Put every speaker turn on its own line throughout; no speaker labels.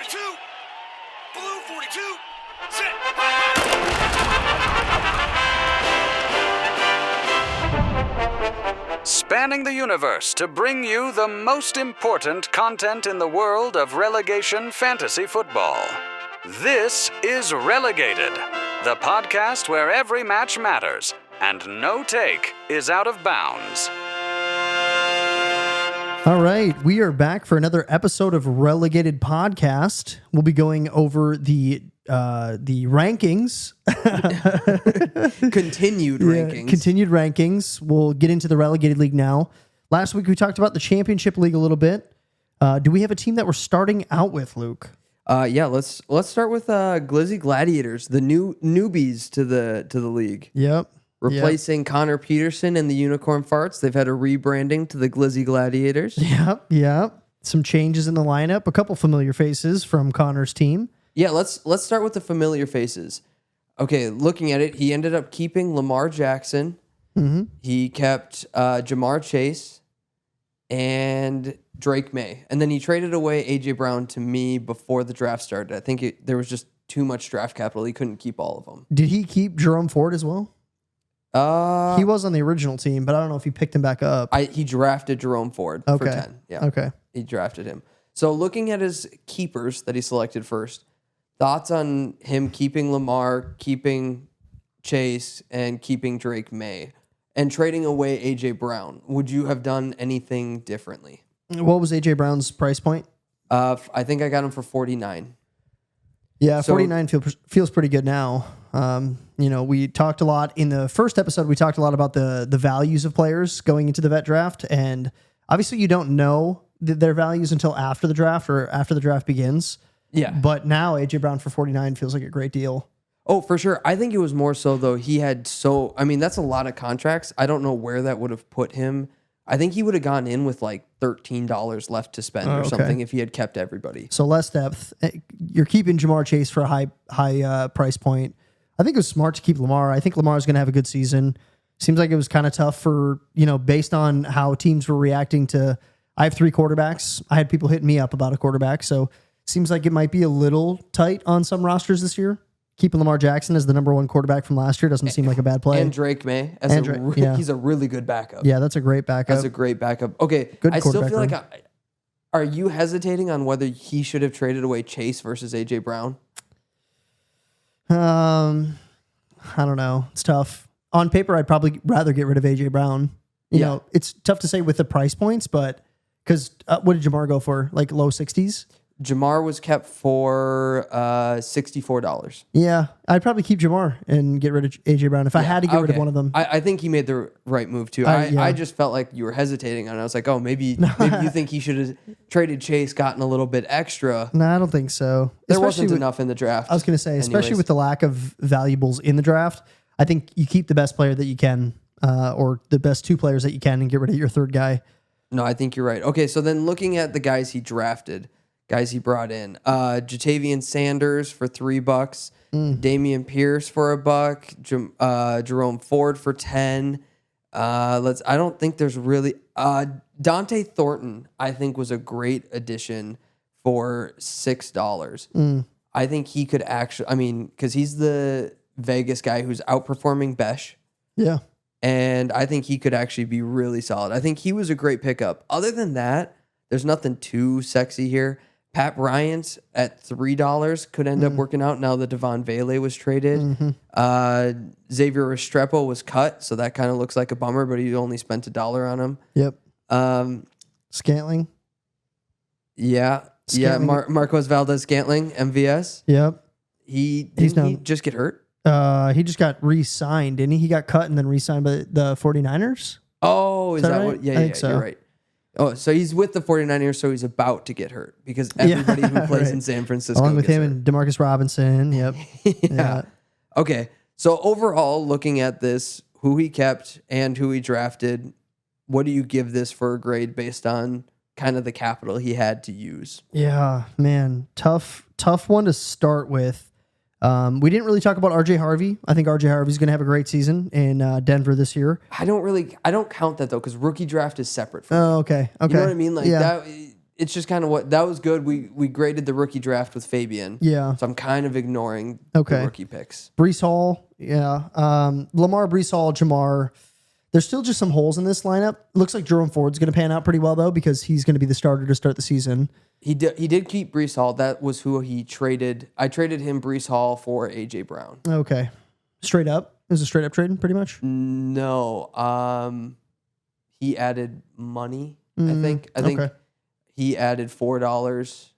42. Blue 42. Sit.
Spanning the universe to bring you the most important content in the world of relegation fantasy football. This is Relegated, the podcast where every match matters and no take is out of bounds.
All right, we are back for another episode of Relegated Podcast. We'll be going over the rankings.
Continued rankings.
Continued rankings. We'll get into the Relegated League now. Last week we talked about the Championship League a little bit. Do we have a team that we're starting out with, Luke?
Yeah, let's start with Glizzy Gladiators, the newbies to the league.
Yep.
Replacing Connor Peterson and the Unicorn Farts. They've had a rebranding to the Glizzy Gladiators.
Yep. Some changes in the lineup. A couple familiar faces from Connor's team.
Yeah, let's start with the familiar faces. Okay, looking at it, he ended up keeping Lamar Jackson.
Mm-hmm.
He kept Jamar Chase and Drake May. And then he traded away A.J. Brown to me before the draft started. I think there was just too much draft capital. He couldn't keep all of them.
Did he keep Jerome Ford as well? He was on the original team, but I don't know if he picked him back up.
He drafted Jerome Ford for 10. Yeah.
Okay.
He drafted him. So looking at his keepers that he selected first, thoughts on him keeping Lamar, keeping Chase, and keeping Drake May, and trading away A.J. Brown. Would you have done anything differently?
What was A.J. Brown's price point?
I think I got him for 49.
Yeah, 49 feels pretty good now. We talked a lot in the first episode. We talked a lot about the values of players going into the vet draft, and obviously you don't know their values until after the draft or after the draft begins.
Yeah,
but now AJ Brown for 49 feels like a great deal.
Oh, for sure. I think it was more so though. He had that's a lot of contracts. I don't know where that would have put him. I think he would have gone in with like $13 left to spend or something if he had kept everybody.
So less depth. You're keeping Jamar Chase for a high price point. I think it was smart to keep Lamar. I think Lamar's going to have a good season. Seems like it was kind of tough for, based on how teams were reacting to, I have 3 quarterbacks. I had people hitting me up about a quarterback. So seems like it might be a little tight on some rosters this year. Keeping Lamar Jackson as the number 1 quarterback from last year doesn't seem like a bad play.
And Drake May. He's a really good backup.
Yeah, that's a great backup.
That's a great backup. Okay,
good
I still feel like are you hesitating on whether he should have traded away Chase versus A.J. Brown?
I don't know. It's tough. On paper, I'd probably rather get rid of A.J. Brown. You know, it's tough to say with the price points, but because what did Jamar go for? Like low 60s?
Jamar was kept for $64.
Yeah, I'd probably keep Jamar and get rid of A.J. Brown if I had to get rid of one of them.
I think he made the right move too. I just felt like you were hesitating on it. I was like, oh, maybe you think he should have traded Chase, gotten a little bit extra.
No, I don't think so.
There wasn't enough in the draft.
I was going to say, especially with the lack of valuables in the draft, I think you keep the best player that you can or the best 2 players that you can and get rid of your third guy.
No, I think you're right. Okay, so then looking at the guys he drafted, guys he brought in, Jatavian Sanders for $3, Damian Pierce for $1, Jerome Ford for 10. I don't think there's really Dante Thornton. I think was a great addition for $6. I think he could actually. Because he's the Vegas guy who's outperforming Besh.
Yeah.
And I think he could actually be really solid. I think he was a great pickup. Other than that, there's nothing too sexy here. Pat Bryant at $3 could end up working out now that Devon Vele was traded. Xavier Restrepo was cut, so that kind of looks like a bummer, but he only spent $1 on him.
Yep. Scantling.
Yeah.
Scantling.
Yeah, Marcos Valdez-Scantling, MVS.
Yep.
He just get hurt?
He just got re-signed, didn't he? He got cut and then re-signed by the 49ers?
Oh, is that
right?
what? Yeah,
so.
You're right. Oh, so he's with the 49ers, so he's about to get hurt because everybody who plays in San Francisco
along with him
hurt.
and DeMarcus Robinson. Yep.
Yeah. Okay. So overall, looking at this, who he kept and who he drafted, what do you give this for a grade based on kind of the capital he had to use?
Yeah, man. Tough one to start with. We didn't really talk about RJ Harvey. I think RJ Harvey's going to have a great season in Denver this year.
I don't count that though, because rookie draft is separate from
okay.
You know what I mean? Like that, it's just kind of what that was good. We graded the rookie draft with Fabian.
Yeah.
So I'm kind of ignoring
Okay.
the rookie picks.
Brees Hall, yeah. Lamar, Brees Hall, Jamar. There's still just some holes in this lineup. Looks like Jerome Ford's going to pan out pretty well, though, because he's going to be the starter to start the season.
He did keep Brees Hall. That was who he traded. I traded him Brees Hall for A.J. Brown.
Okay. Straight up? It was a straight up trade, pretty much?
No. He added money, I think. I think he added $4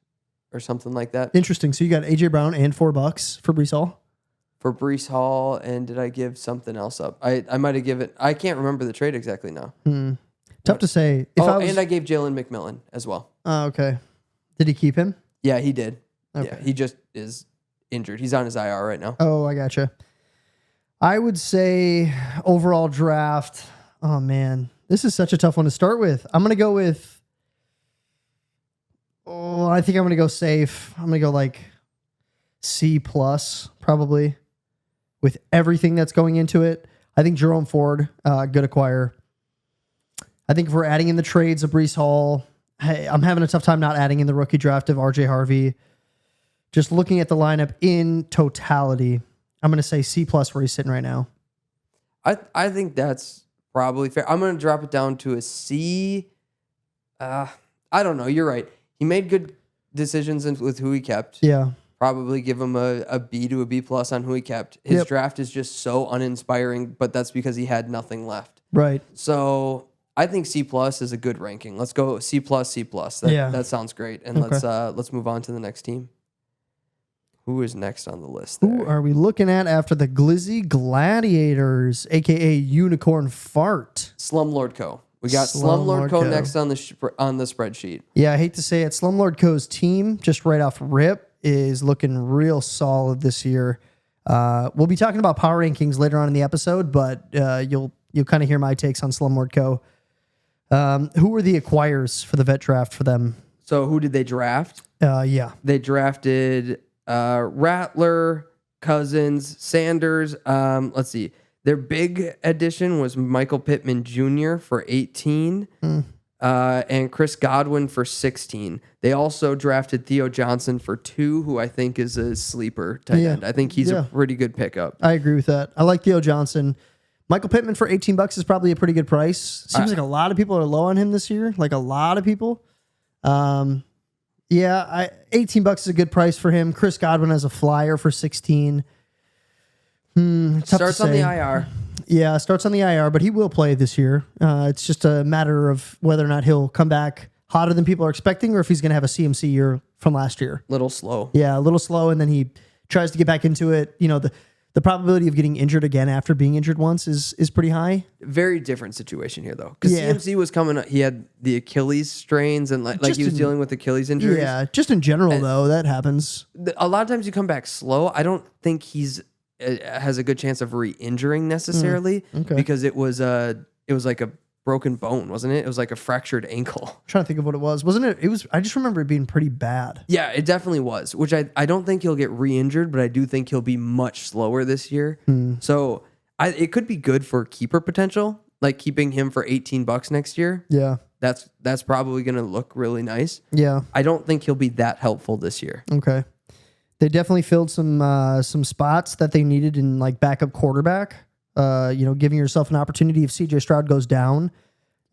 or something like that.
Interesting. So you got A.J. Brown and $4 for Brees Hall?
For Brees Hall, and did I give something else up? I might have given. I can't remember the trade exactly now.
Tough to say.
And I gave Jalen McMillan as well.
Okay. Did he keep him?
Yeah, he did.
Okay.
Yeah, he just is injured. He's on his IR right now.
Oh, I gotcha. I would say overall draft. Oh, man. This is such a tough one to start with. I'm going to go with. Oh, I think I'm going to go safe. I'm going to go like C+, probably, with everything that's going into it. I think Jerome Ford, good acquire. I think if we're adding in the trades of Brees Hall, hey, I'm having a tough time not adding in the rookie draft of RJ Harvey. Just looking at the lineup in totality, I'm going to say C+ where he's sitting right now.
I think that's probably fair. I'm going to drop it down to a C. I don't know. You're right. He made good decisions with who he kept.
Yeah.
Probably give him a B to a B+ on who he kept. His draft is just so uninspiring, but that's because he had nothing left.
Right.
So I think C+ is a good ranking. Let's go C+, C+. That sounds great. And let's move on to the next team. Who is next on the list there?
Who are we looking at after the Glizzy Gladiators, a.k.a. Unicorn Fart?
Slumlord Co. We got Slumlord Co. next on the spreadsheet.
Yeah, I hate to say it. Slumlord Co.'s team, just right off rip, is looking real solid this year. We'll be talking about power rankings later on in the episode, but you'll kind of hear my takes on Slumlord Co. Who were the acquires for the vet draft for them?
So who did they draft?
Yeah.
They drafted Rattler, Cousins, Sanders. Let's see. Their big addition was Michael Pittman Jr. for 18 and Chris Godwin for 16. They also drafted Theo Johnson for 2, who I think is a sleeper tight end. I think he's a pretty good pickup.
I agree with that. I like Theo Johnson. Michael Pittman for $18 is probably a pretty good price. Seems like a lot of people are low on him this year. Like a lot of people. $18 is a good price for him. Chris Godwin has a flyer for 16.
Starts on the IR.
Yeah, starts on the IR, but he will play this year. It's just a matter of whether or not he'll come back hotter than people are expecting, or if he's going to have a CMC year from last year.
Little slow.
Yeah, a little slow, and then he tries to get back into it. You know, the probability of getting injured again after being injured once is pretty high.
Very different situation here, though, because CMC was coming up. He had the Achilles strains, and like he was dealing with Achilles injuries.
Yeah, just in general, though, that happens.
A lot of times you come back slow. I don't think has a good chance of re-injuring necessarily because it was like a broken bone, wasn't it? It was like a fractured ankle.
I'm trying to think of what it was. Wasn't it? It was. I just remember it being pretty bad.
Yeah, it definitely was, which I don't think he'll get re-injured, but I do think he'll be much slower this year. So it could be good for keeper potential, like keeping him for $18 next year.
Yeah.
That's probably going to look really nice.
Yeah.
I don't think he'll be that helpful this year.
Okay. They definitely filled some spots that they needed in like backup quarterback. Giving yourself an opportunity if CJ Stroud goes down.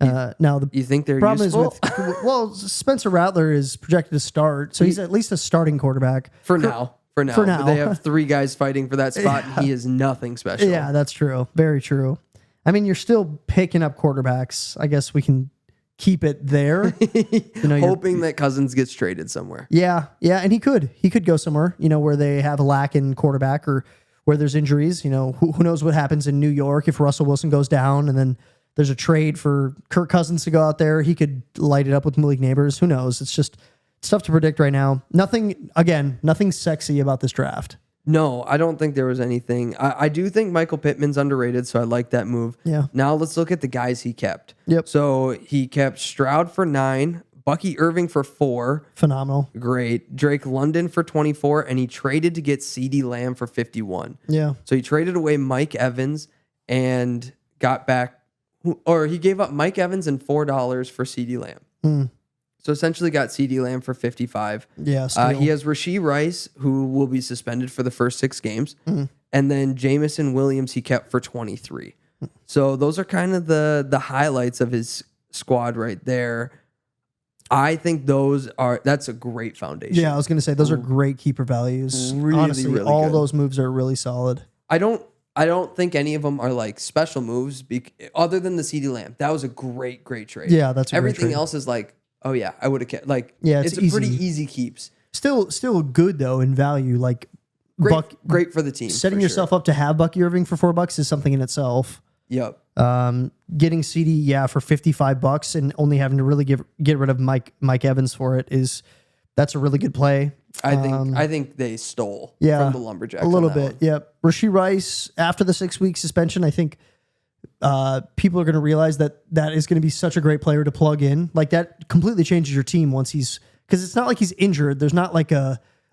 You think they're
problem
useful?
is with Spencer Rattler is projected to start, so he's at least a starting quarterback
for now. For now, they have 3 guys fighting for that spot, and he is nothing special.
Yeah, that's true. Very true. I mean, you're still picking up quarterbacks. I guess we can keep it there.
Hoping that Cousins gets traded somewhere.
Yeah, and he could go somewhere. Where they have a lack in quarterback or where there's injuries. Who knows what happens in New York if Russell Wilson goes down and then there's a trade for Kirk Cousins to go out there. He could light it up with Malik Neighbors. Who knows? It's tough to predict right now. Nothing sexy about this draft.
No, I don't think there was anything. I do think Michael Pittman's underrated, so I like that move.
Yeah.
Now let's look at the guys he kept.
Yep.
So he kept Stroud for 9, Bucky Irving for 4.
Phenomenal.
Great. Drake London for 24, and he traded to get CeeDee Lamb for 51.
Yeah.
So he traded away Mike Evans and got back, or he gave up Mike Evans and $4 for CeeDee Lamb. So essentially got CeeDee Lamb for 55.
Yeah, steal.
He has Rashee Rice, who will be suspended for the first 6 games. And then Jamison Williams he kept for 23. So those are kind of the highlights of his squad right there. I think that's a great foundation.
Yeah, I was going to say those are great keeper values.
Really,
Honestly,
really
all
good.
those moves are really solid.
I don't think any of them are like special moves other than the CeeDee Lamb. That was a great trade.
Yeah, that's a great
everything
trade.
else is like, oh yeah, I would have kept like
Yeah,
it's
it's
a pretty
easy.
easy keeps.
Still good though in value. Like
Great for the team.
setting
for
yourself
sure.
up to have Bucky Irving for $4 is something in itself.
Yep.
Getting CD, for $55 and only having to really get rid of Mike Evans for it that's a really good play.
I think they stole
Yeah,
from the Lumberjacks
a little
on that
bit.
one.
Yep. Rashee Rice after the 6-week suspension, I think people are going to realize that is going to be such a great player to plug in. Like that completely changes your team once because it's not like he's injured. There's not like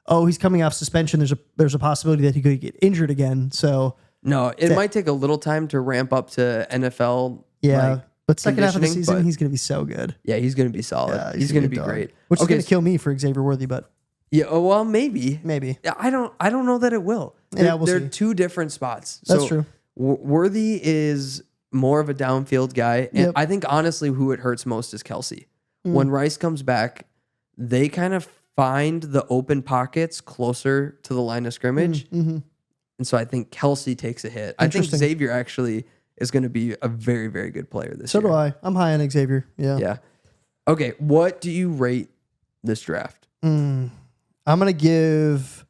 he's coming off suspension. There's a possibility that he could get injured again. So
No, it might take a little time to ramp up to NFL.
yeah.
like,
But second half of the
conditioning,
season,
but-
he's going to be so good.
Yeah, he's going to be solid.
Yeah,
he's going to
a
be
dog.
great.
Which is
Okay,
going to kill me for Xavier Worthy, but
Yeah, well, maybe.
maybe.
I don't know that it will.
Yeah, we'll
they're
see.
two different spots.
That's
So
true.
Worthy is more of a downfield guy, and
Yep.
I think honestly, who it hurts most is Kelsey.
Mm.
When Rice comes back, they kind of find the open pockets closer to the line of scrimmage, and so I think Kelsey takes a hit. I think
Interesting.
Xavier actually is going to be a very, very good player this
So
year.
do I. I'm high on Xavier. Yeah.
Yeah. Okay, what do you rate this draft?
I'm going to give,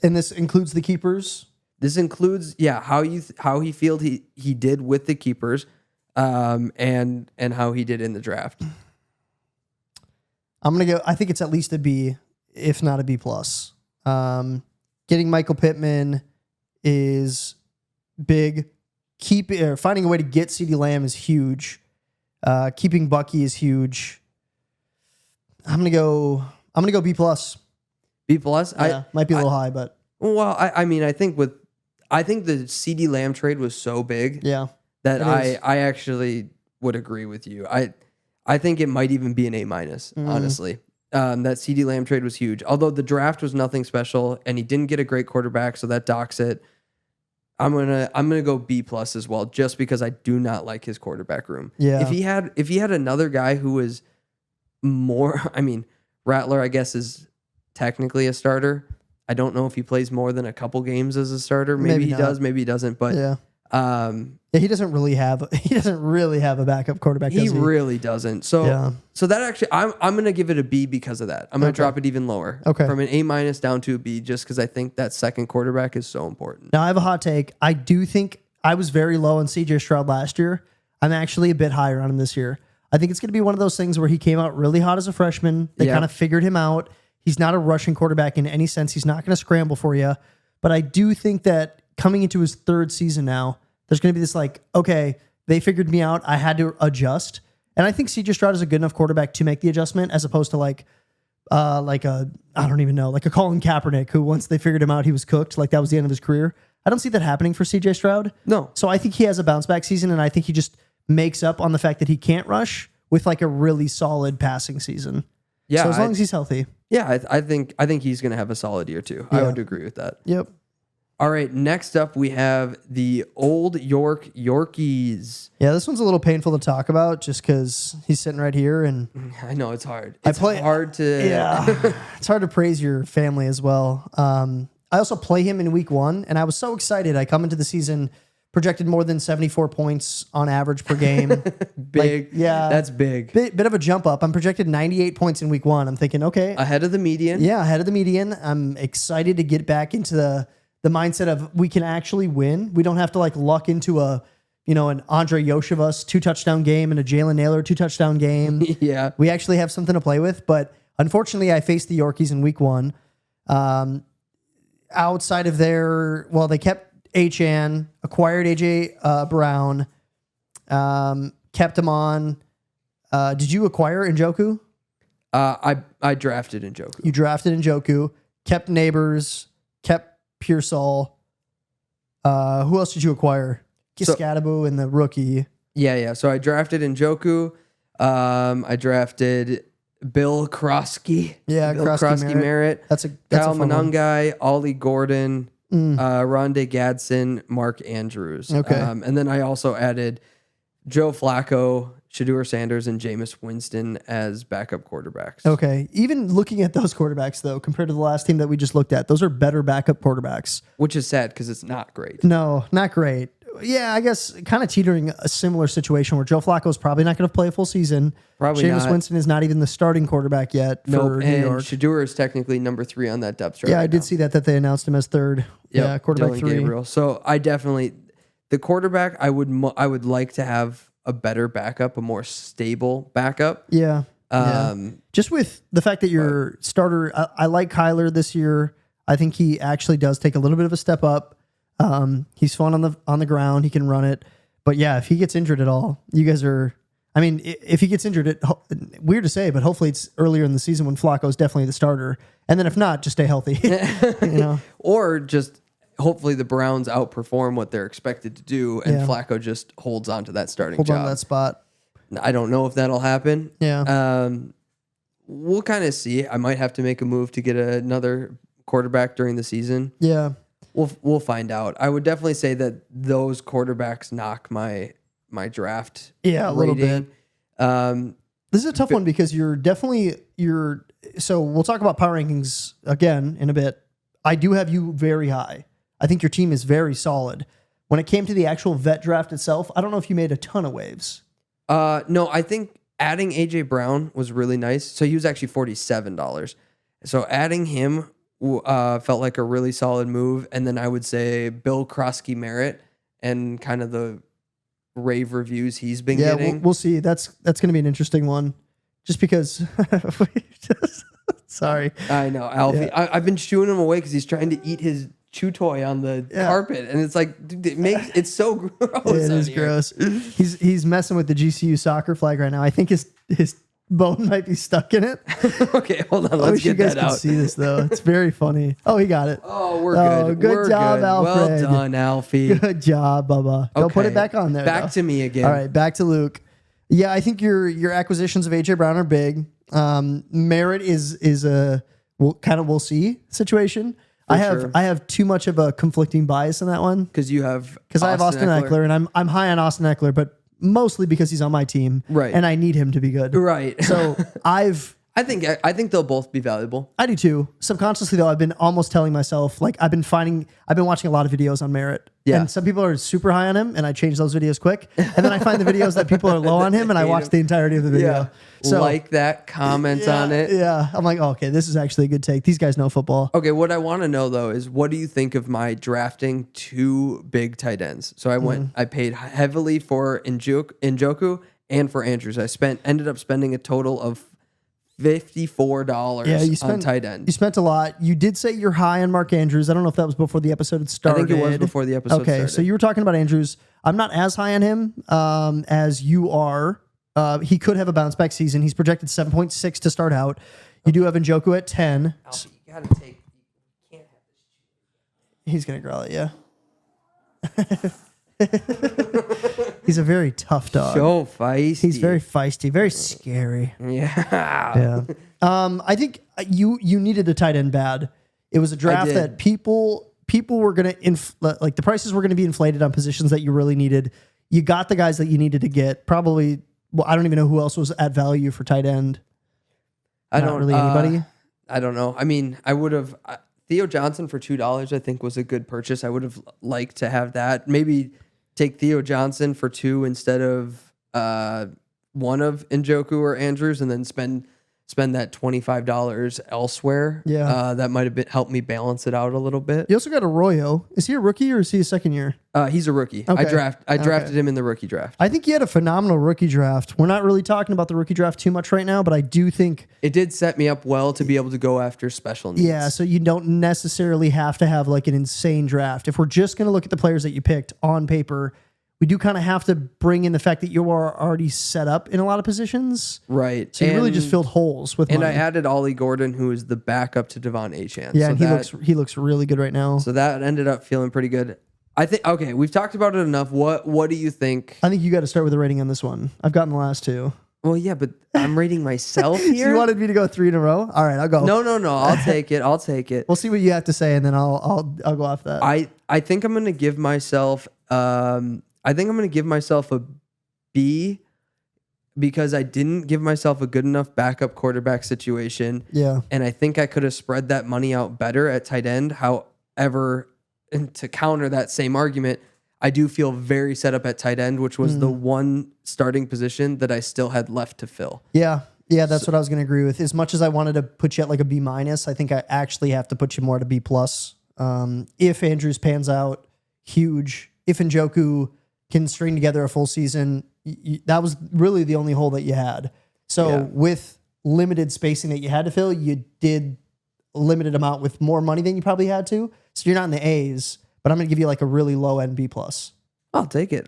and this includes the keepers.
This includes, how he felt he did with the keepers, and how he did in the draft.
I'm going to go, I think it's at least a B, if not a B plus. Getting Michael Pittman is big. Finding a way to get CeeDee Lamb is huge. Keeping Bucky is huge. I'm gonna go B plus.
B plus.
Might be a little high, but
I mean, I think the CeeDee Lamb trade was so big
yeah,
that
it is.
I actually would agree with you. I think it might even be an A minus, honestly. That CeeDee Lamb trade was huge. Although the draft was nothing special and he didn't get a great quarterback, so that docks it. I'm gonna go B plus as well, just because I do not like his quarterback room.
Yeah.
If he had another guy who was more, I mean, Rattler, I guess, is technically a starter. I don't know if he plays more than a couple games as a starter. Maybe he
not.
does, maybe he doesn't. But
yeah. He doesn't really have a backup quarterback.
he
Does he?
really doesn't. So
Yeah.
so that actually, I'm gonna give it a B because of that. I'm gonna drop it even lower.
Okay.
From an A minus down to a B, just because I think that second quarterback is so important.
Now I have a hot take. I do think I was very low on CJ Stroud last year. I'm actually a bit higher on him this year. I think it's going to be one of those things where he came out really hot as a freshman. They
Yeah.
kind of figured him out. He's not a rushing quarterback in any sense. He's not going to scramble for you. But I do think that coming into his third season now, there's going to be this like, okay, they figured me out. I had to adjust. And I think CJ Stroud is a good enough quarterback to make the adjustment as opposed to like a Colin Kaepernick who once they figured him out, he was cooked. Like that was the end of his career. I don't see that happening for CJ Stroud.
No.
So I think he has a bounce back season, and I think he just makes up on the fact that he can't rush with like a really solid passing season.
Yeah.
So as long as he's healthy.
Yeah, I think he's going to have a solid year too. I
Yeah.
would agree with that.
Yep.
All right, next up we have the Old York Yorkies.
Yeah, this one's a little painful to talk about just because he's sitting right here, and
I know it's hard.
I
It's
play-
hard to.
yeah, it's hard to praise your family as well. I also play him in week 1, and I was so excited. I come into the season projected more than 74 points on average per game.
Big.
yeah.
That's big.
Bit of a jump up. I'm projected 98 points in week 1. I'm thinking, okay,
Ahead of the median.
yeah, ahead of the median. I'm excited to get back into the mindset of we can actually win. We don't have to like luck into an Andre Yoshevus 2-touchdown game and a Jalen Naylor 2-touchdown game.
Yeah.
We actually have something to play with. But unfortunately, I faced the Yorkies in week 1. Outside of they kept Achan, acquired AJ Brown, kept him on. Did you acquire Njoku?
I drafted Njoku.
You drafted Njoku, kept Neighbors, kept Pearsall. Who else did you acquire? Kiskadabu and the rookie.
Yeah. So I drafted Njoku. I drafted Bill Krosky.
Yeah,
Bill
Krosky
Krosky Merritt.
That's a
Kyle
fun one.
Monangai, Ollie Gordon, Rondé Gadsden, Mark Andrews.
Okay.
And then I also added Joe Flacco, Shedeur Sanders, and Jameis Winston as backup quarterbacks.
Okay. Even looking at those quarterbacks, though, compared to the last team that we just looked at, those are better backup quarterbacks.
Which is sad because it's not great.
No, not great. Yeah, I guess kind of teetering a similar situation where Joe Flacco is probably not going to play a full season.
Probably
Jameis
not.
Winston is not even the starting quarterback yet for
Nope.
New
And
York.
Shedeur is technically number 3 on that depth chart.
Yeah, I
right
did
now.
see that they announced him as third.
Yep,
Yeah, quarterback
Dylan
3.
Gabriel. So I definitely the quarterback. I would like to have a better backup, a more stable backup.
Yeah. Just with the fact that your starter, I like Kyler this year. I think he actually does take a little bit of a step up. He's fun on the ground. He can run it. But yeah, if he gets injured at all, you guys are. I mean, if he gets injured, weird to say, but hopefully it's earlier in the season when Flacco's definitely the starter. And then if not, just stay healthy.
Or just hopefully the Browns outperform what they're expected to do, and Flacco just holds on to that starting
Hold
job.
on to that spot.
I don't know if that'll happen.
Yeah.
We'll kind of see. I might have to make a move to get another quarterback during the season.
Yeah.
We'll find out. I would definitely say that those quarterbacks knock my draft.
Yeah, a little
rating.
This is a tough one because so we'll talk about power rankings again in a bit. I do have you very high. I think your team is very solid. When it came to the actual vet draft itself, I don't know if you made a ton of waves.
No, I think adding AJ Brown was really nice. So he was actually $47. So adding him felt like a really solid move. And then I would say Bill Krosky Merritt and kind of the rave reviews he's been getting.
We'll see. That's going to be an interesting one. Just because. Sorry.
I know, Alfie.
Yeah.
I've been shooing him away because he's trying to eat his chew toy on the carpet, and it's like, dude, it's so gross.
It is gross. He's messing with the GCU soccer flag right now. I think his bone might be stuck in it.
Okay, hold on.
I
Let's
wish you
get
guys
that
could
out.
see this though. It's very funny. Oh, he got it.
Oh, we're good.
Good
We're
job,
good.
Alfred.
Well done, Alfie.
Good job, Bubba. Go put
Okay.
it back on there.
Back
though.
to me again.
All right, back to Luke. Yeah, I think your acquisitions of AJ Brown are big. Merritt is a we'll see situation. I have too much of a conflicting bias in that one
Because you have
because I have Austin Eckler and I'm high on Austin Eckler, but mostly because he's on my team,
Right.
And I need him to be good,
Right.
So I
think they'll both be valuable.
I do too. Subconsciously though, I've been almost telling myself like I've been watching a lot of videos on Merritt.
Yeah.
And some people are super high on him and I change those videos quick. And then I find the videos that people are low on him and I watch the entirety of the video.
Yeah.
So
Like that, comment on it.
Yeah. I'm like, oh, okay, this is actually a good take. These guys know football.
Okay, what I want to know though is what do you think of my drafting 2 big tight ends? So I paid heavily for Njoku and for Andrews. Ended up spending a total of $54 on tight end.
You spent a lot. You did say you're high on Mark Andrews. I don't know if that was before the episode had started.
I think it was before the episode started.
So you were talking about Andrews. I'm not as high on him as you are. He could have a bounce back season. He's projected 7.6 to start out. You do have Njoku at 10.
Alfie, you can't have this.
He's going to growl at you. He's a very tough dog.
So feisty.
He's very feisty, very scary.
Yeah.
I think you needed a tight end bad. It was a draft
did.
that people were going to like the prices were going to be inflated on positions that you really needed. You got the guys that you needed to get. Probably, well, I don't even know who else was at value for tight end. Not really anybody.
I don't know. I mean, I would have Theo Johnson for $2. I think was a good purchase. I would have liked to have that. Maybe take Theo Johnson for 2 instead of one of Njoku or Andrews, and then spend that $25 elsewhere.
Yeah.
That might have helped me balance it out a little bit.
You also got Arroyo. Is he a rookie or is he a second year?
He's a rookie.
Okay.
I drafted him in the rookie draft.
I think he had a phenomenal rookie draft. We're not really talking about the rookie draft too much right now, but I do think
It did set me up well to be able to go after special needs.
yeah, so you don't necessarily have to have like an insane draft. If we're just going to look at the players that you picked on paper, we do kind of have to bring in the fact that you are already set up in a lot of positions.
Right.
So you really just filled holes with
And
money.
I added Ollie Gordon, who is the backup to Devon Achane.
Yeah,
So
and he looks really good right now.
So that ended up feeling pretty good. I think, okay, we've talked about it enough. What do you think?
I think you got to start with a rating on this one. I've gotten the last 2.
Well, yeah, but I'm rating myself
So
here.
you wanted me to go 3 in a row? All right, I'll go.
No. I'll take it. I'll take it.
We'll see what you have to say, and then I'll go off that.
I think I'm gonna give myself a B because I didn't give myself a good enough backup quarterback situation.
Yeah.
And I think I could have spread that money out better at tight end. However, and to counter that same argument, I do feel very set up at tight end, which was the one starting position that I still had left to fill.
Yeah. Yeah, that's what I was going to agree with. As much as I wanted to put you at like a B minus, I think I actually have to put you more to B plus. If Andrews pans out, huge. If Njoku can string together a full season, that was really the only hole that you had. So with limited spacing that you had to fill, you did a limited amount with more money than you probably had to. So you're not in the A's, but I'm going to give you like a really low end B plus.
I'll take it.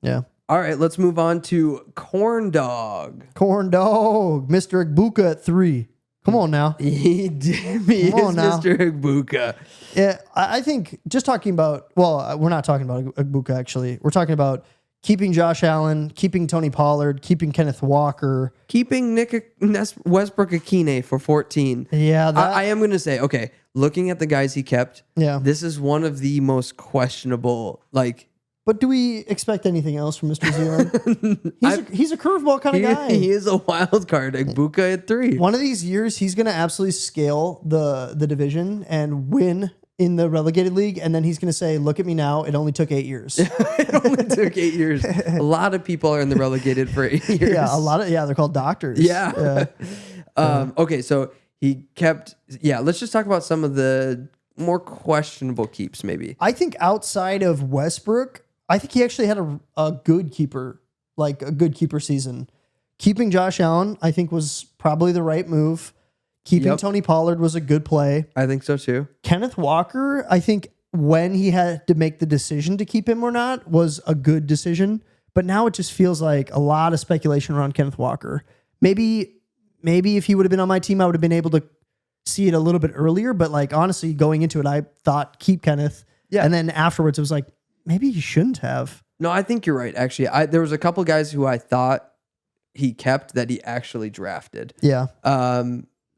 Yeah.
All right, let's move on to Corn Dog.
Corn Dog, Mr. Igbuka at 3. Come on now.
He did me,
Come on now.
Mr. Igbuka.
Yeah, I think just talking about, well, we're not talking about Igbuka actually. We're talking about keeping Josh Allen, keeping Tony Pollard, keeping Kenneth Walker.
Keeping Westbrook-Akine for 14.
Yeah,
I am going to say, okay, looking at the guys he kept, this is one of the most questionable, like...
But do we expect anything else from Mr. Zealand? He's a curveball kind of guy.
He is a wild card. Igbuka at 3.
One of these years, he's going to absolutely scale the division and win in the relegated league, and then he's going to say, "Look at me now! It only took 8 years."
It only took 8 years. A lot of people are in the relegated for 8 years.
Yeah, they're called doctors.
Yeah. Okay, so he kept. Yeah, let's just talk about some of the more questionable keeps, maybe.
I think outside of Westbrook, I think he actually had a good keeper, like a good keeper season. Keeping Josh Allen, I think, was probably the right move. Keeping Tony Pollard was a good play.
I think so too.
Kenneth Walker, I think when he had to make the decision to keep him or not was a good decision. But now it just feels like a lot of speculation around Kenneth Walker. Maybe if he would have been on my team, I would have been able to see it a little bit earlier. But like honestly, going into it, I thought keep Kenneth. Yeah. And then afterwards, it was like, maybe he shouldn't have.
No, I think you're right. Actually, there was a couple guys who I thought he kept that he actually drafted.
Yeah.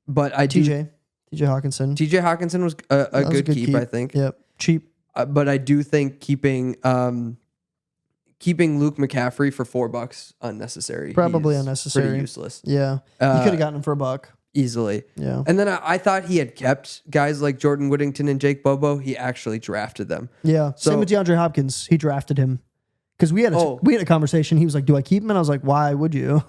But I do.
TJ Hawkinson.
TJ Hawkinson was a good keep, I think.
Yep. Cheap.
But I do think keeping Luke McCaffrey for $4 unnecessary.
Probably
He's
unnecessary.
Pretty useless.
Yeah. You could have gotten him for $1.
Easily.
Yeah.
And then I thought he had kept guys like Jordan Whittington and Jake Bobo. He actually drafted them.
Yeah.
So,
same with DeAndre Hopkins. He drafted him. Because we had a conversation. He was like, "Do I keep him?" And I was like, "Why would you?"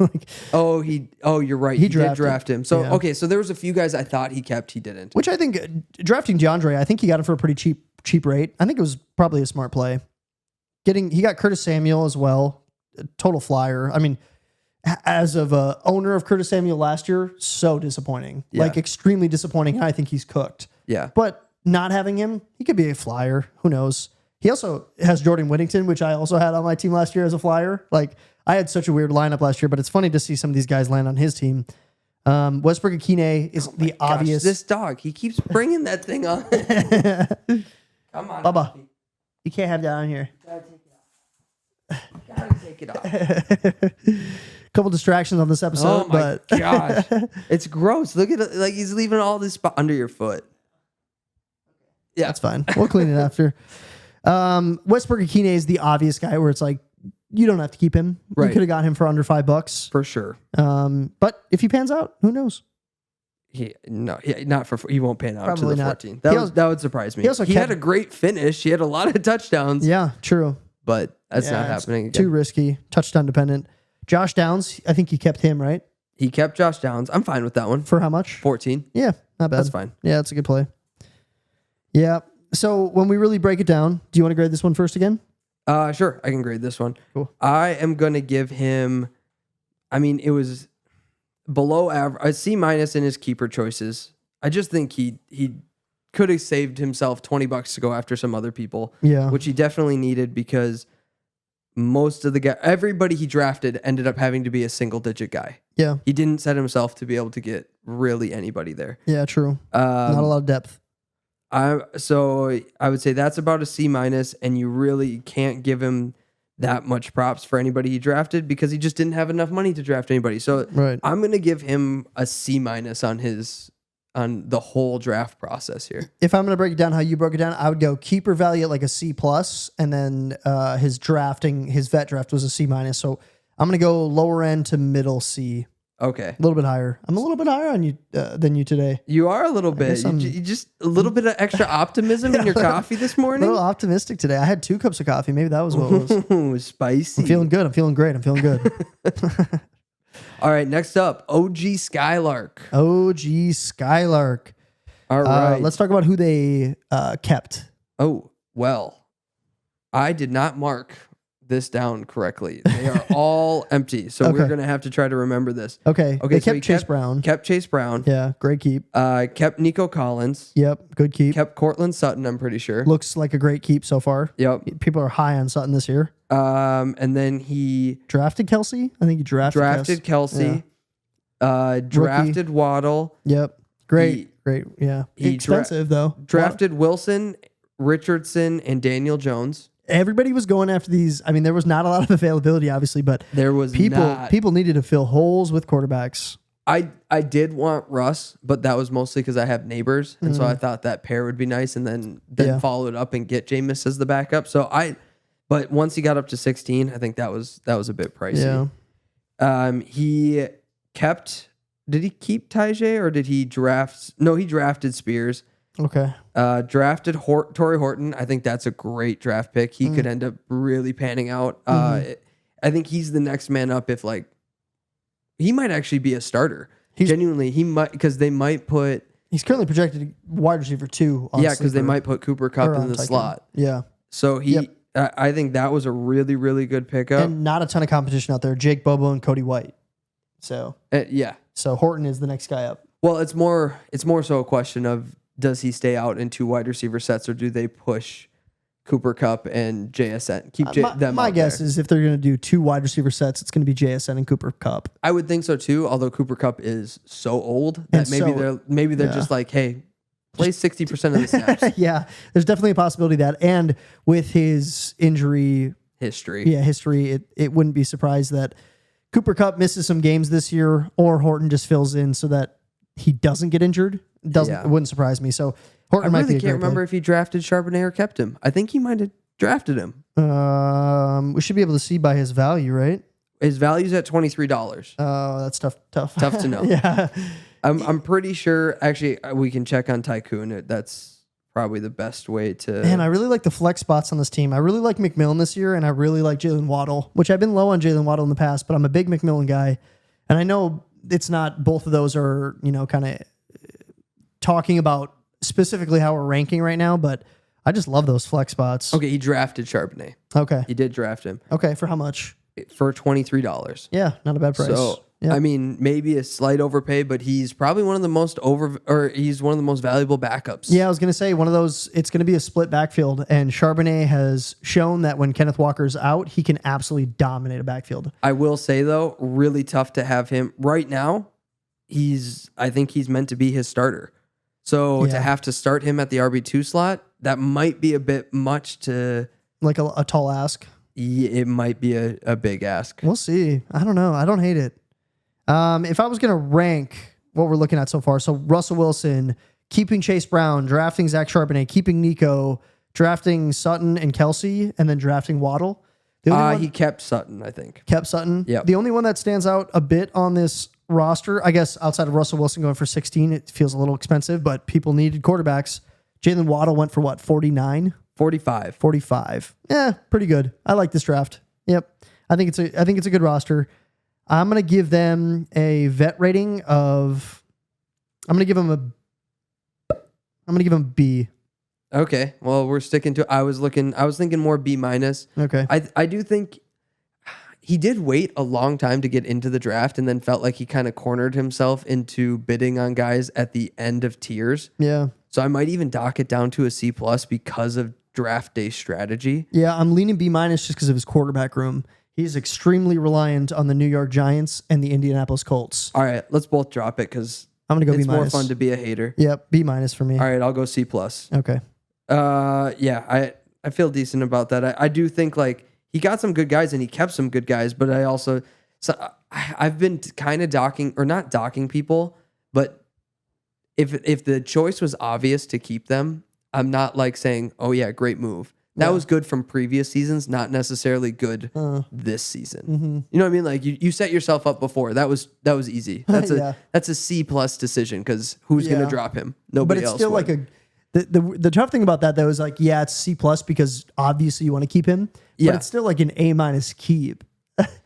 you're right. He did draft him. So
yeah.
So there was a few guys I thought he kept, he didn't.
Which I think drafting DeAndre, I think he got him for a pretty cheap rate. I think it was probably a smart play. He got Curtis Samuel as well, total flyer. I mean, as of a owner of Curtis Samuel last year, so disappointing, like extremely disappointing. I think he's cooked.
Yeah,
but not having him, he could be a flyer. Who knows? He also has Jordan Whittington, which I also had on my team last year as a flyer. Like, I had such a weird lineup last year, but it's funny to see some of these guys land on his team. Westbrook-Akine is the obvious.
This dog, he keeps bringing that thing on. Come on,
Bubba. You can't have that on here.
Gotta take it off.
Couple distractions on this episode,
Oh my
but
gosh, it's gross. Look at it, like he's leaving all this under your foot. Yeah,
that's fine. We'll clean it after. Westbrook-Akine is the obvious guy where it's like, you don't have to keep him.
Right.
You could have got him for under $5
for sure.
But if he pans out, who knows?
He won't pan out
Probably
to the
not.
14. That would surprise me. He had a great finish. He had a lot of touchdowns.
Yeah, true.
But that's not happening again.
Too risky. Touchdown dependent. Josh Downs, I think he kept him, right?
He kept Josh Downs. I'm fine with that one.
For how much?
14.
Yeah, not bad.
That's fine.
Yeah, that's a good play. Yeah. So when we really break it down, do you want to grade this one first again?
Sure. I can grade this one.
Cool.
I am going to give him, it was below average, a C- in his keeper choices. I just think he could have saved himself $20 to go after some other people.
Yeah.
Which he definitely needed because most of everybody he drafted ended up having to be a single digit guy.
Yeah.
He didn't set himself to be able to get really anybody there.
Yeah, true. Not a lot of depth.
So I would say that's about a C-, and you really can't give him that much props for anybody he drafted because he just didn't have enough money to draft anybody. So
Right.
I'm going to give him a C- on the whole draft process here.
If I'm going to break it down how you broke it down, I would go keeper value at like a C plus, and then his vet draft was a C minus. So I'm going to go lower end to middle C.
Okay.
A little bit higher. I'm a little bit higher on you than you today.
You are a little bit. You just a little bit of extra optimism in your coffee this
A
morning.
little optimistic today. I had 2 cups of coffee. Maybe that was what it was.
Ooh, spicy.
I'm feeling good. I'm feeling great. I'm feeling good.
All right, next up, OG Skylark.
OG Skylark.
All right.
Let's talk about who they kept.
Oh, well, I did not mark this down correctly. They are all empty. So we're
Okay.
going to have to try to remember this.
Okay.
Okay,
They
so he
kept Chase Brown.
Kept Chase Brown.
Yeah. Great keep.
Kept Nico Collins.
Yep. Good keep.
Kept Cortland Sutton, I'm pretty sure.
Looks like a great keep so far.
Yep.
People are high on Sutton this year.
And then he
Drafted Kelsey. I think he drafted
Kelsey. Drafted Waddle.
Yep. Great.
He-
Great. Yeah.
he
Expensive though.
Drafted Wilson, Richardson, and Daniel Jones.
Everybody was going after these. I mean, there was not a lot of availability, obviously, but
There was
people needed to fill holes with quarterbacks.
I did want Russ, but that was mostly because I have neighbors, and so I thought that pair would be nice, and then
Yeah.
follow it up and get Jameis as the backup. But once he got up to 16, I think that was a bit pricey.
Yeah.
He kept. Did he keep Tajay or did he draft? No, he drafted Spears.
Okay.
Drafted Torrey Horton. I think that's a great draft pick. He could end up really panning out. I think he's the next man up. If like, he might actually be a starter. Genuinely, he might because they might put.
He's currently projected wide receiver 2. On
Because they
Sleeper,
might put Cooper
or
Kupp in
on
the
Tycoon.
slot.
Yeah.
So he.
Yep.
I think that was a really really good pickup.
And not a ton of competition out there. Jake Bobo and Cody White. So
Yeah.
Horton is the next guy up.
Well, it's more so a question of does he stay out in 2 wide receiver sets or do they push Cooper Kupp and JSN? Keep them
My
out
guess
there.
is if they're going to do 2 wide receiver sets, it's going to be JSN and Cooper Kupp.
I would think so too. Although Cooper Kupp is so old that
And
maybe they're just like, hey, play 60% of the snaps.
Yeah, there's definitely a possibility that. And with his injury
History.
history, it wouldn't be surprised that Cooper Kupp misses some games this year, or Horton just fills in so that he doesn't get injured. It wouldn't surprise me. So
I
Horton might be
really
a
can't
great
remember if he drafted Charbonnet or kept him. I think he might have drafted him.
play. We should be able to see by his value, right?
His value's at $23.
Oh, that's tough.
Tough to know.
Yeah.
I'm pretty sure. Actually, we can check on Tycoon. That's probably the best way to.
Man, I really like the flex spots on this team. I really like McMillan this year, and I really like Jalen Waddle, which I've been low on Jalen Waddle in the past, but I'm a big McMillan guy. And I know it's not, both of those are, kind of talking about specifically how we're ranking right now, but I just love those flex spots.
Okay, he drafted Charbonnet.
Okay.
He did draft him
Okay. For how much?
for $23.
Yeah. Not a bad price.
So
yeah.
I mean, maybe a slight overpay, but he's probably one of the most he's one of the most valuable backups.
Yeah, I was going to say one of those, it's going to be a split backfield, and Charbonnet has shown that when Kenneth Walker's out, he can absolutely dominate a backfield.
I will say though, really tough to have him right now. I think he's meant to be his starter. So to have to start him at the RB2 slot, that might be a bit much to.
Like a tall ask.
It might be a big ask.
We'll see. I don't know. I don't hate it. If I was going to rank what we're looking at so far, so Russell Wilson, keeping Chase Brown, drafting Zach Charbonnet, keeping Nico, drafting Sutton and Kelsey, and then drafting Waddle. The only one
He kept Sutton, I think.
kept Sutton.
Yep.
The only one that stands out a bit on this roster, I guess, outside of Russell Wilson going for 16, it feels a little expensive, but people needed quarterbacks. Jalen Waddle went for what, 49?
45.
45. Yeah, pretty good. I like this draft. Yep. I think it's a good roster. I'm going to give them a vet rating of I'm going to give them a B.
Okay. Well, we're sticking to I was thinking more B-.
Okay.
I do think he did wait a long time to get into the draft and then felt like he kind of cornered himself into bidding on guys at the end of tiers.
Yeah.
So I might even dock it down to a C+ because of draft day strategy.
Yeah, I'm leaning B- just because of his quarterback room. He's extremely reliant on the New York Giants and the Indianapolis Colts.
All right, let's both drop it because
I'm going to go
it's
B-.
more fun to be a hater.
Yep, B- for me.
All right, I'll go C+.
Okay.
Yeah, I feel decent about that. I do think like he got some good guys and he kept some good guys, but I've been kind of not docking people, but if the choice was obvious to keep them, I'm not like saying, oh yeah, great move. That was good from previous seasons, not necessarily good this season.
Mm-hmm.
You know what I mean? Like you set yourself up before. That was easy. That's a C+ decision because who's going to drop him? Nobody else.
But it's still
would.
like the tough thing about that though is like, yeah, it's C+ because obviously you want to keep him, but it's still like an A- keep.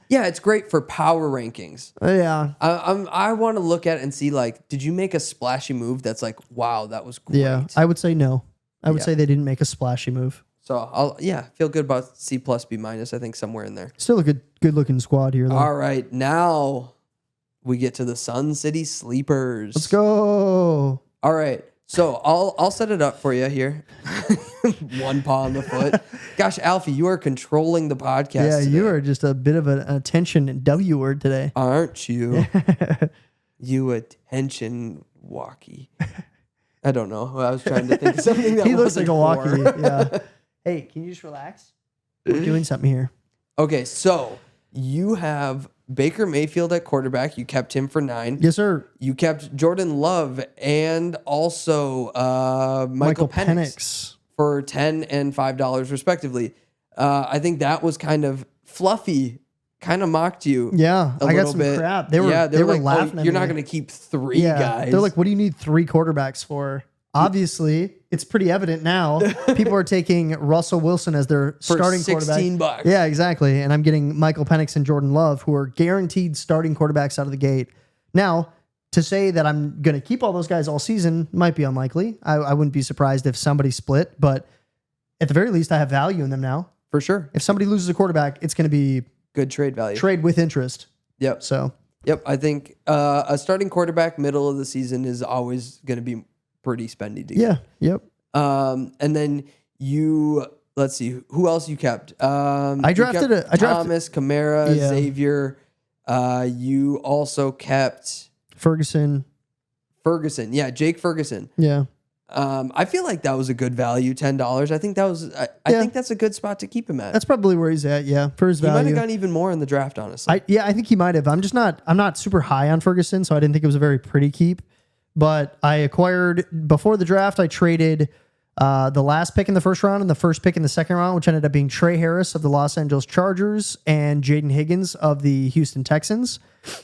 Yeah, it's great for power rankings.
Yeah.
I want to look at it and see like, did you make a splashy move that's like, wow, that was great.
Yeah, I would say no. I would say they didn't make a splashy move.
So I'll feel good about C+, B-. I think somewhere in there.
Still a good looking squad here though.
All right, now we get to the Sun City Sleepers.
Let's go.
All right, so I'll set it up for you here. One paw on the foot. Gosh, Alfie, you are controlling the podcast.
Yeah,
today.
you are just a bit of an attention W word today,
aren't you? You attention walkie. I don't know. I was trying to think of something that
he looks like a
walkie.
walkie. Yeah. Hey, can you just relax? We're doing something here.
Okay, so you have Baker Mayfield at quarterback. You kept him for 9.
Yes, sir.
You kept Jordan Love and also Michael Penix for $10 and $5 respectively. I think that was kind of fluffy. Kind of mocked you.
Yeah,
I
got some crap. They were
like,
laughing at me.
You're not going to keep 3 guys.
They're like, what do you need 3 quarterbacks for? Obviously, it's pretty evident now. People are taking Russell Wilson as their starting quarterback.
$16.
Yeah, exactly. And I'm getting Michael Penix and Jordan Love, who are guaranteed starting quarterbacks out of the gate. Now, to say that I'm going to keep all those guys all season might be unlikely. I wouldn't be surprised if somebody split, but at the very least, I have value in them now.
For sure.
If somebody loses a quarterback, it's going to be
good trade value.
Trade with interest.
Yep.
So.
Yep. I think a starting quarterback middle of the season is always going to be pretty spendy to get.
Yeah. Yep.
And then let's see, who else you kept?
I drafted
Thomas, Kamara, Xavier. You also kept
Ferguson.
Yeah, Jake Ferguson.
Yeah.
I feel like that was a good value, $10. I think that was. I think that's a good spot to keep him at.
That's probably where he's at. Yeah, for his value.
He might have gone even more in the draft, honestly.
I think he might have. I'm not super high on Ferguson, so I didn't think it was a very pretty keep. But I acquired before the draft. I traded the last pick in the first round and the first pick in the second round, which ended up being Trey Harris of the Los Angeles Chargers and Jaden Higgins of the Houston Texans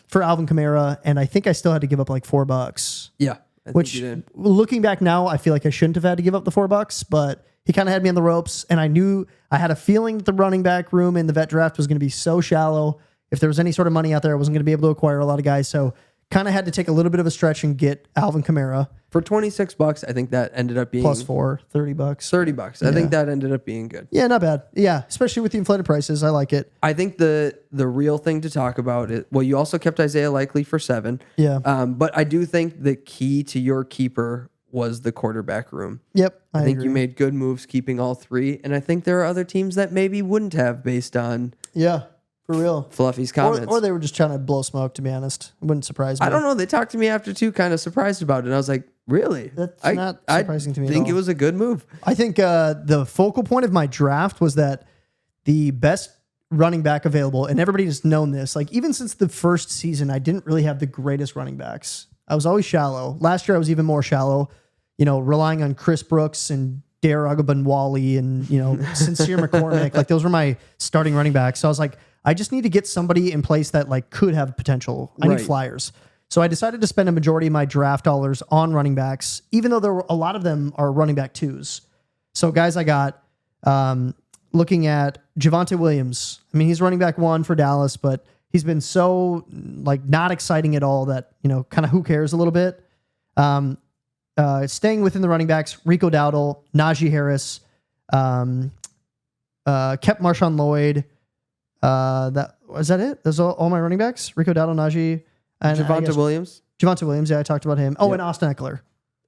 for Alvin Kamara. And I think I still had to give up like $4.
Yeah.
Which, looking back now, I feel like I shouldn't have had to give up the $4, but he kind of had me on the ropes, and I had a feeling that the running back room in the vet draft was going to be so shallow. If there was any sort of money out there, I wasn't going to be able to acquire a lot of guys, so kind of had to take a little bit of a stretch and get Alvin Kamara.
For $26, I think that ended up being...
Plus $4, $30.
$30. I think that ended up being good.
Yeah, not bad. Yeah, especially with the inflated prices. I like it.
I think the real thing to talk about is... Well, you also kept Isaiah Likely for $7.
Yeah.
But I do think the key to your keeper was the quarterback room.
Yep,
I think you made good moves keeping all 3, and I think there are other teams that maybe wouldn't have based on...
Yeah. For real.
Fluffy's comments.
Or they were just trying to blow smoke, to be honest. It wouldn't surprise me.
I don't know. They talked to me after 2, kind of surprised about it. And I was like, really?
That's not surprising to me
I think
at all.
it was a good move.
I think the focal point of my draft was that the best running back available, and everybody's known this, like even since the first season, I didn't really have the greatest running backs. I was always shallow. Last year, I was even more shallow, relying on Chris Brooks and Dare Ogunbowale and, Sincere McCormick. Like those were my starting running backs. So I was like, I just need to get somebody in place that like could have potential. I need flyers. So I decided to spend a majority of my draft dollars on running backs, even though there were a lot of them are running back 2s. So guys, I got looking at Javonte Williams. I mean, he's running back 1 for Dallas, but he's been so like not exciting at all that, kind of who cares a little bit. Staying within the running backs, Rico Dowdle, Najee Harris, kept Marshawn Lloyd. Was that it? Those are all my running backs. Rico Dowdle, Najee, and
Javonte Williams.
Javonte Williams, yeah, I talked about him. Oh, and Austin Eckler.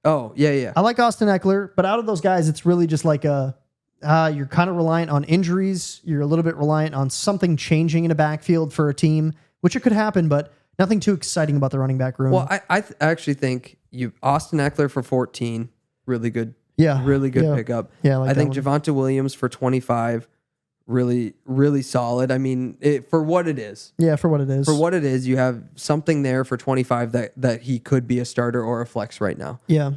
Oh, yeah.
I like Austin Eckler, but out of those guys, it's really just like you're kind of reliant on injuries. You're a little bit reliant on something changing in a backfield for a team, which it could happen, but nothing too exciting about the running back room.
Well, I actually think Austin Eckler for 14, really good.
Yeah.
Really good pickup.
Yeah,
I think Javonte Williams for 25, really, really solid. I mean, for what it is.
Yeah, for what it is.
For what it is, you have something there for 25 that he could be a starter or a flex right now.
Yeah.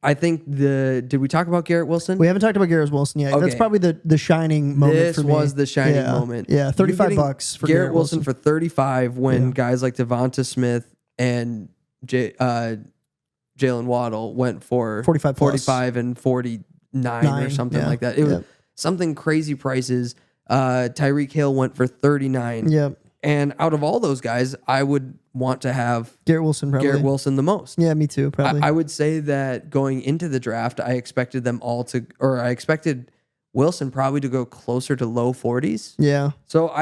I think did we talk about Garrett Wilson?
We haven't talked about Garrett Wilson yet.
Okay.
That's probably the shining moment
This
for me.
was the shining
Yeah.
moment.
Yeah,
You getting
$35 for
Garrett Wilson for 35 when
Yeah.
guys like Devonta Smith and Jalen Waddle went for
45 plus.
45 and 49 or something
yeah.
like that. It was
Yep.
something crazy prices. Tyreek Hill went for 39.
Yep.
And out of all those guys, I would want to have
Garrett Wilson probably.
Garrett Wilson the most.
Yeah, me too, probably.
I would say that going into the draft, I expected I expected Wilson probably to go closer to low 40s.
yeah.
So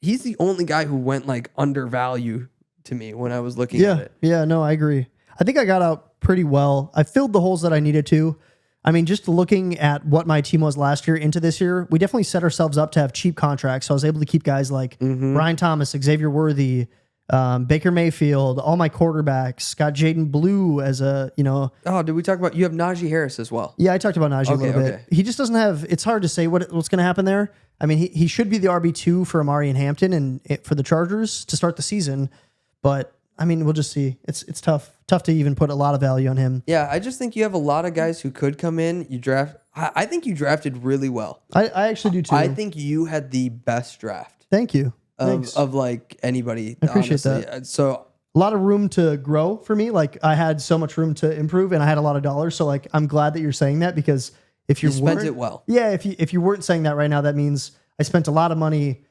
he's the only guy who went like undervalue to me when I was looking at it.
Yeah, no, I agree. I think I got out pretty well. I filled the holes that I needed to. I mean, just looking at what my team was last year into this year, we definitely set ourselves up to have cheap contracts. So I was able to keep guys like Ryan Thomas, Xavier Worthy, Baker Mayfield, all my quarterbacks, got Jaden Blue as a,
Oh, did we talk about you have Najee Harris as well?
Yeah, I talked about Najee a little bit.
okay.
He just doesn't have, it's hard to say what's going to happen there. I mean, he should be the RB2 for Amari and Hampton and for the Chargers to start the season. But I mean, we'll just see. It's tough to even put a lot of value on him.
Yeah, I just think you have a lot of guys who could come in. I think you drafted really well.
I actually do too.
I think you had the best draft
Thank you. Thanks.
of like anybody.
I appreciate
honestly.
that.
So
A lot of room to grow for me. Like I had so much room to improve and I had a lot of dollars. So like, I'm glad that you're saying that because if
you spent it well.
Yeah. If you weren't saying that right now, that means I spent a lot of money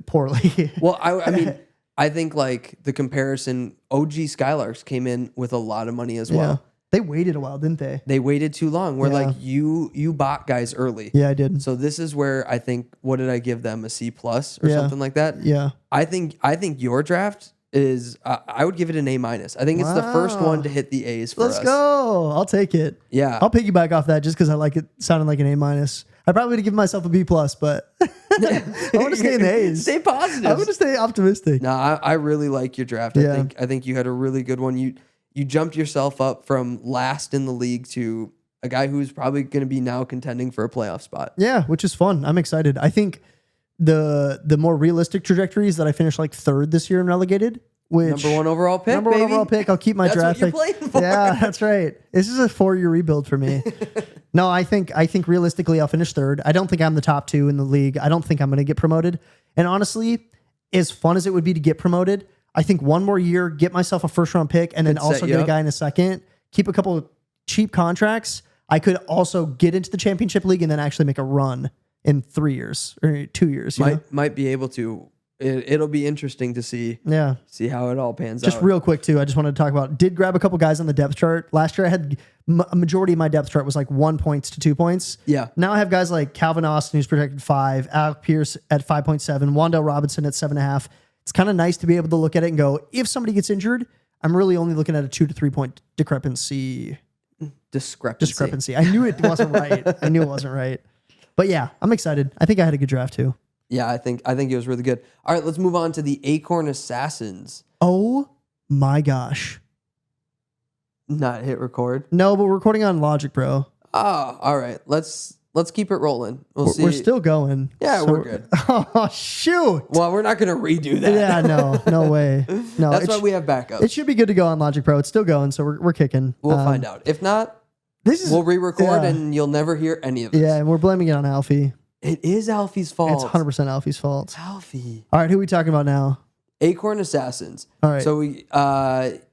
poorly.
Well, I mean, I think like the comparison, OG Skylarks came in with a lot of money as well.
Yeah. They waited a while, didn't they?
They waited too long. Where
Yeah.
like you bought guys early.
Yeah, I did.
So this is where I think, what did I give them, a C+ or
Yeah.
something like that?
Yeah.
I think your draft is I would give it an A-. I think it's the first
Wow.
one to hit the A's for
Let's
us.
go. I'll take it.
Yeah.
I'll piggyback off that just because I like it sounding like an A-. I probably would have given myself a B+, but I want to stay in the A's.
Stay positive.
I'm going to stay optimistic.
No, I really like your draft.
Yeah.
I think you had a really good one. You jumped yourself up from last in the league to a guy who's probably going to be now contending for a playoff spot.
Yeah, which is fun. I'm excited. I think the more realistic trajectory is that I finished like third this year in relegated. Which
Number one overall pick,
Number one
baby.
overall pick. I'll keep my
That's
draft
what you're
pick.
playing for.
Yeah, that's right. This is a 4-year rebuild for me. No, I think realistically I'll finish third. I don't think I'm the top 2 in the league. I don't think I'm going to get promoted. And honestly, as fun as it would be to get promoted, I think one more year, get myself a first round pick, and then
Could set
also
you
get a
up.
guy in a second, keep a couple of cheap contracts. I could also get into the championship league and then actually make a run in 3 years or 2 years. You know?
Might be able to. It'll be interesting to see
Yeah.
how it all pans
Just
out.
real quick too, I just wanted to talk about, did grab a couple guys on the depth chart. Last year I had a majority of my depth chart was like 1 point to 2 points.
Yeah.
Now I have guys like Calvin Austin, who's projected 5, Alec Pierce at 5.7, Wandale Robinson at 7.5. It's kind of nice to be able to look at it and go, if somebody gets injured, I'm really only looking at a 2 to 3 point discrepancy. I knew it wasn't right. But yeah, I'm excited. I think I had a good draft too.
Yeah, I think it was really good. All right, let's move on to the Acorn Assassins.
Oh my gosh.
Not hit record.
No, but we're recording on Logic, bro.
Oh, all right. Let's keep it rolling. We'll see.
We're still going.
Yeah,
So-
we're good.
Oh, shoot.
Well, we're not going to redo that.
Yeah, no way. No,
That's
it
why
sh-
we have backups.
It should be good to go on Logic Pro. It's still going, so we're kicking.
We'll find out. If not,
This is
we'll re-record
yeah.
and you'll never hear any of this.
Yeah, and we're blaming it on Alfie.
It is Alfie's fault.
It's 100% Alfie's fault.
Alfie.
All right, who are we talking about now?
Acorn Assassins.
All right.
So we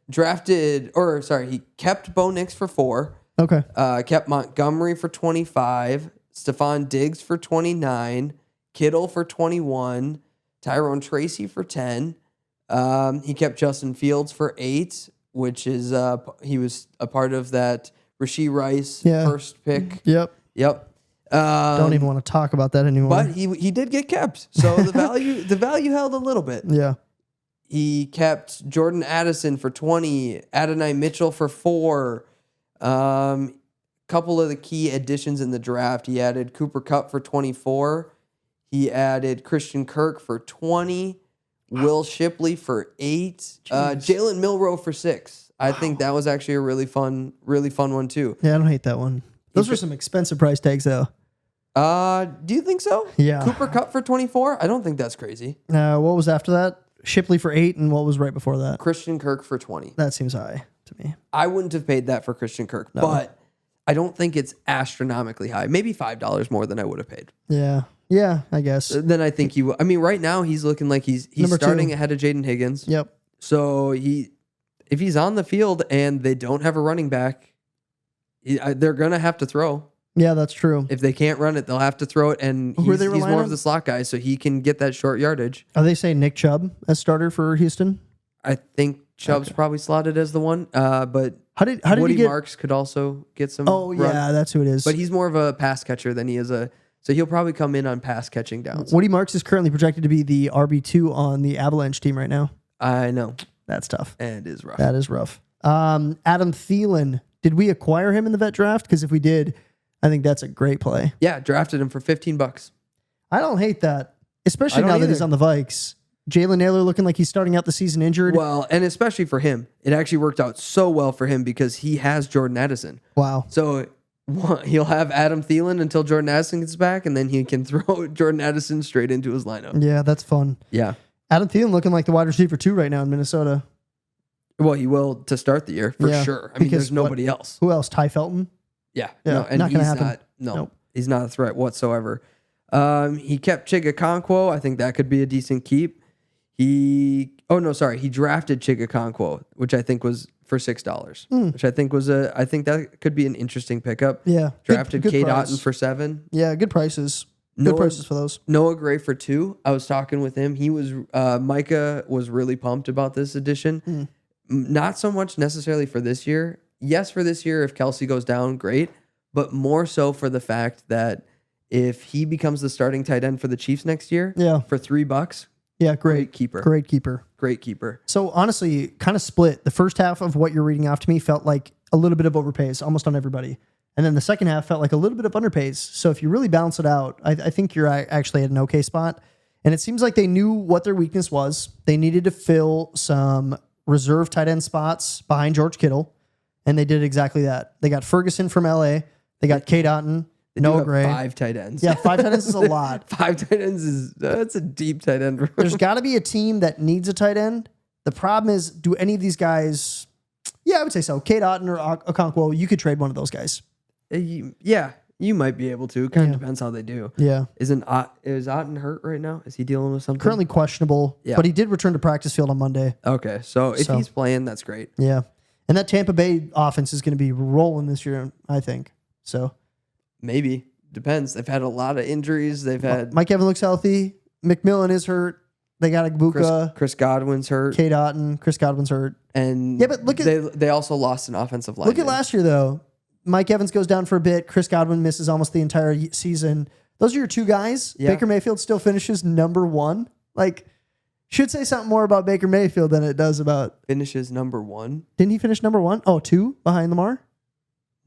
he kept Bo Nix for 4.
Okay.
Kept Montgomery for 25, Stephon Diggs for 29, Kittle for 21, Tyrone Tracy for 10. He kept Justin Fields for 8, which is he was a part of that Rashee Rice
Yeah.
first pick.
Yep.
Yep.
Don't even want to talk about that anymore.
But he did get kept, so the value held a little bit.
Yeah.
He kept Jordan Addison for 20, Adonai Mitchell for 4. Couple of the key additions in the draft. He added Cooper Kupp for 24. He added Christian Kirk for 20. Will Shipley for 8. Jalen Milroe for 6. I think that was actually a really fun one too.
Yeah, I don't hate that one. Those were some expensive price tags, though.
Do you think so?
Yeah.
Cooper Kupp for 24? I don't think that's crazy.
What was after that? Shipley for 8, and what was right before that?
Christian Kirk for 20.
That seems high to me.
I wouldn't have paid that for Christian Kirk, but I don't think it's astronomically high. Maybe $5 more than I would have paid.
Yeah. Yeah, I guess.
Then I think he. I mean, right now he's looking like he's
Number
starting
2.
ahead of Jaden Higgins.
Yep.
So if he's on the field and they don't have a running back, they're gonna have to throw.
Yeah, that's true.
If they can't run it, they'll have to throw it. And
Who are they
he's
relying
more
on?
of the slot guy, so he can get that short yardage.
Are they saying Nick Chubb as starter for Houston?
I think Chubb's probably slotted as the one, but
How did
Woody
he get?
Marks could also get some.
Oh
run.
yeah, that's who it is.
But he's more of a pass catcher than he is so he'll probably come in on pass catching downs.
Woody Marks is currently projected to be the RB2 on the Avalanche team right now.
I know.
That's tough.
And it is rough.
That is rough. Adam Thielen, did we acquire him in the vet draft? Because if we did, I think that's a great play.
Yeah, drafted him for $15.
I don't hate that, especially
I don't
now that
either.
he's on the Vikes. Jalen Naylor looking like he's starting out the season injured.
Well, and especially for him, it actually worked out so well for him because he has Jordan Addison.
Wow.
So he'll have Adam Thielen until Jordan Addison gets back, and then he can throw Jordan Addison straight into his lineup.
Yeah, that's fun.
Yeah.
Adam Thielen looking like the wide receiver 2 right now in Minnesota.
Well, he will to start the year for
Yeah,
sure. I mean,
because
there's nobody else.
Who else? Ty Felton?
Yeah.
Yeah,
No, and
not gonna
he's
happen.
not. No,
Nope.
he's not a threat whatsoever. He kept Chigakonkwo. I think that could be a decent keep. He drafted Chigakonkwo, which I think was for $6, which I think I think that could be an interesting pickup.
Yeah.
Drafted
good
Kate
price.
Otten for $7.
Yeah, good prices. Good
Noah-
prices for those.
Noah Gray for $2. I was talking with him. He was Micah was really pumped about this addition. Not so much necessarily for this year. Yes, for this year, if Kelsey goes down, great. But more so for the fact that if he becomes the starting tight end for the Chiefs next year,
Yeah.
for $3,
Yeah,
great keeper.
Great keeper.
Great keeper.
So honestly, kind of split. The first half of what you're reading off to me felt like a little bit of overpays almost on everybody. And then the second half felt like a little bit of underpays. So if you really balance it out, I think you're actually at an okay spot. And it seems like they knew what their weakness was. They needed to fill some reserve tight end spots behind George Kittle. And they did exactly that. They got Ferguson from LA. They got Kate Otten,
They do
Noah
have
Gray.
5 tight ends.
Yeah, 5 tight ends is a lot.
5 tight ends that's a deep tight end room.
There's got to be a team that needs a tight end. The problem is, do any of these guys? Yeah, I would say so. Kate Otten or Okonkwo, you could trade one of those guys.
Yeah, you might be able to. It kind of depends how they do.
Yeah.
Is Otten hurt right now? Is he dealing with something?
Currently questionable,
Yeah.
but he did return to practice field on Monday.
Okay, so if
So-
he's playing, that's great.
Yeah. And that Tampa Bay offense is going to be rolling this year, I think. So
Maybe. Depends. They've had a lot of injuries. They've had
Mike Evans looks healthy. McMillan is hurt. They got Agbuka,
Chris Godwin's hurt.
Kate Otten, Chris Godwin's hurt.
And
Yeah, but look at-
they also lost an offensive line.
Look at last year, though. Mike Evans goes down for a bit. Chris Godwin misses almost the entire season. Those are your 2 guys.
Yeah.
Baker Mayfield still finishes number 1. Like, should say something more about Baker Mayfield than it does about.
Finishes number 1.
Didn't he finish number 1? Oh, 2 behind Lamar?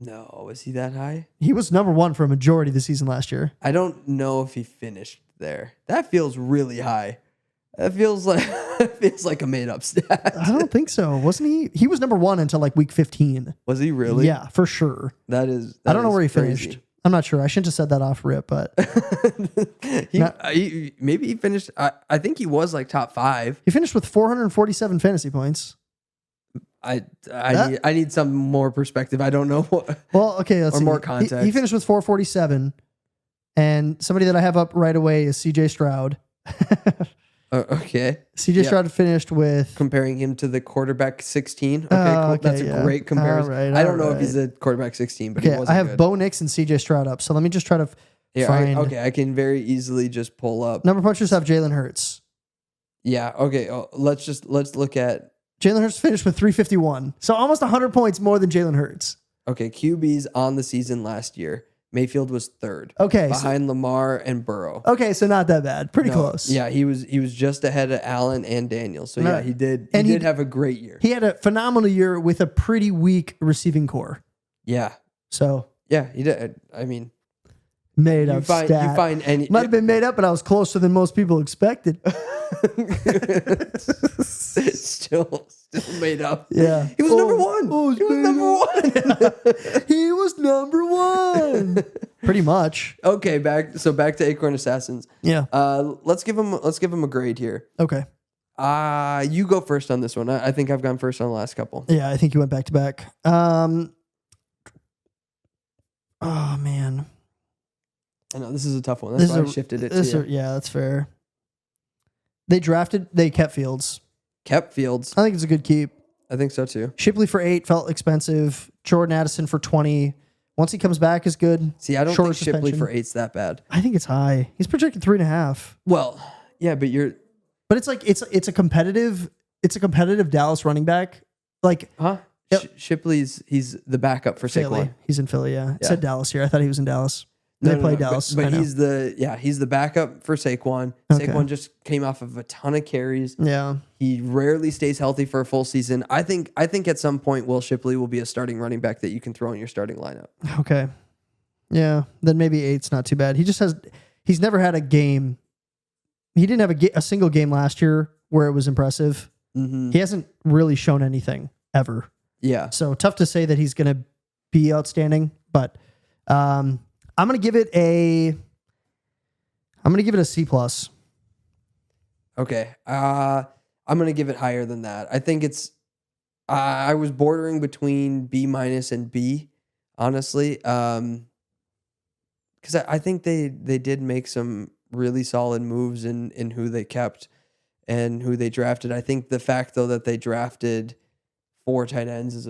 No, is he that high?
He was number 1 for a majority of the season last year.
I don't know if he finished there. That feels really high. That feels like a made up stat.
I don't think so. Wasn't he? He was number 1 until like week 15.
Was he really?
Yeah, for sure.
That is.
I don't know
is
where he
crazy.
finished. I'm not sure. I shouldn't have said that off rip, but
Maybe he finished. I think he was like top 5.
he finished with 447 fantasy points.
I need some more perspective. I don't know what.
Well, okay, let's
Or
see.
more
He
context.
finished with 447, and somebody that I have up right away is CJ Stroud.
Okay.
CJ
Yeah.
Stroud finished with.
Comparing him to the quarterback 16. Okay,
Oh,
cool.
okay,
That's a
yeah.
great comparison.
All right,
I don't know
all
if he's a quarterback 16, but
Okay,
he wasn't
I have
good.
Bo Nix and CJ Stroud up. So let me just try to
Yeah,
find.
I can very easily just pull up.
Number punchers have Jalen Hurts.
Yeah. Okay. Let's look at.
Jalen Hurts finished with 351. So almost 100 points more than Jalen Hurts.
Okay, QBs on the season last year. Mayfield was 3rd.
Okay.
Behind Lamar and Burrow.
Okay, so not that bad. Pretty
No,
close.
Yeah, he was just ahead of Allen and Daniel. So yeah,
Right.
he did.
And
He
he
did have a great year.
He had a phenomenal year with a pretty weak receiving core.
Yeah,
So
yeah, he did. I mean,
made
you
up
find
stat.
any.
Might have been made up, but I was closer than most people expected.
still made up.
Yeah.
He was number 1.
Oh,
he was number 1.
He was number 1. Pretty much.
Okay, back to Acorn Assassins.
Yeah.
Let's give him a grade here.
Okay.
You go first on this one. I think I've gone first on the last couple.
Yeah, I think you went back to back. Oh man.
I know this is a tough one. That's why I shifted it to you.
Yeah, that's fair. They kept Fields.
Kept Fields.
I think it's a good keep.
I think so too.
Shipley for 8 felt expensive. Jordan Addison for 20. Once he comes back is good.
See, I don't
Shorter
think Shipley
suspension.
for 8's that bad.
I think it's high. He's projected 3.5.
Well, yeah, but
it's like it's a competitive Dallas running back. Like
Yep. He's the backup for
Philly.
Saquon.
He's in Philly, yeah. It said Dallas here. I thought he was in Dallas. They play Dallas.
But he's the backup for Saquon.
Okay.
Saquon just came off of a ton of carries.
Yeah.
He rarely stays healthy for a full season. I think at some point Will Shipley will be a starting running back that you can throw in your starting lineup.
Okay. Yeah. Then maybe 8's not too bad. He's never had a game. He didn't have a single game last year where it was impressive.
Mm-hmm.
He hasn't really shown anything ever.
Yeah.
So tough to say that he's going to be outstanding, but I'm going to give it a C+.
Okay. I'm going to give it higher than that. I think it's I was bordering between B- and B, honestly. Cuz I think they did make some really solid moves in who they kept and who they drafted. I think the fact though that they drafted 4 tight ends is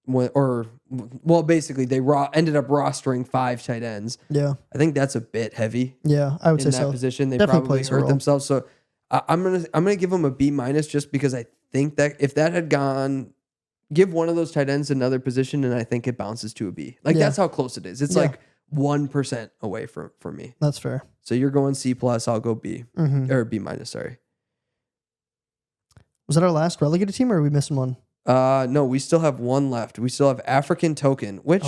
basically they ended up rostering 5 tight ends.
Yeah.
I think that's a bit heavy.
Yeah, I would say
in that
so.
position. They
Definitely
probably
plays a
hurt
role.
themselves. So I'm gonna give them a B- just because I think that if that had gone, give one of those tight ends another position, and I think it bounces to a B. Like that's how close it is. It's like 1% away from me.
That's fair.
So you're going C+. I'll go B or B-. Sorry.
Was that our last relegated team, or are we missing one?
No, we still have one left. We still have African Token, which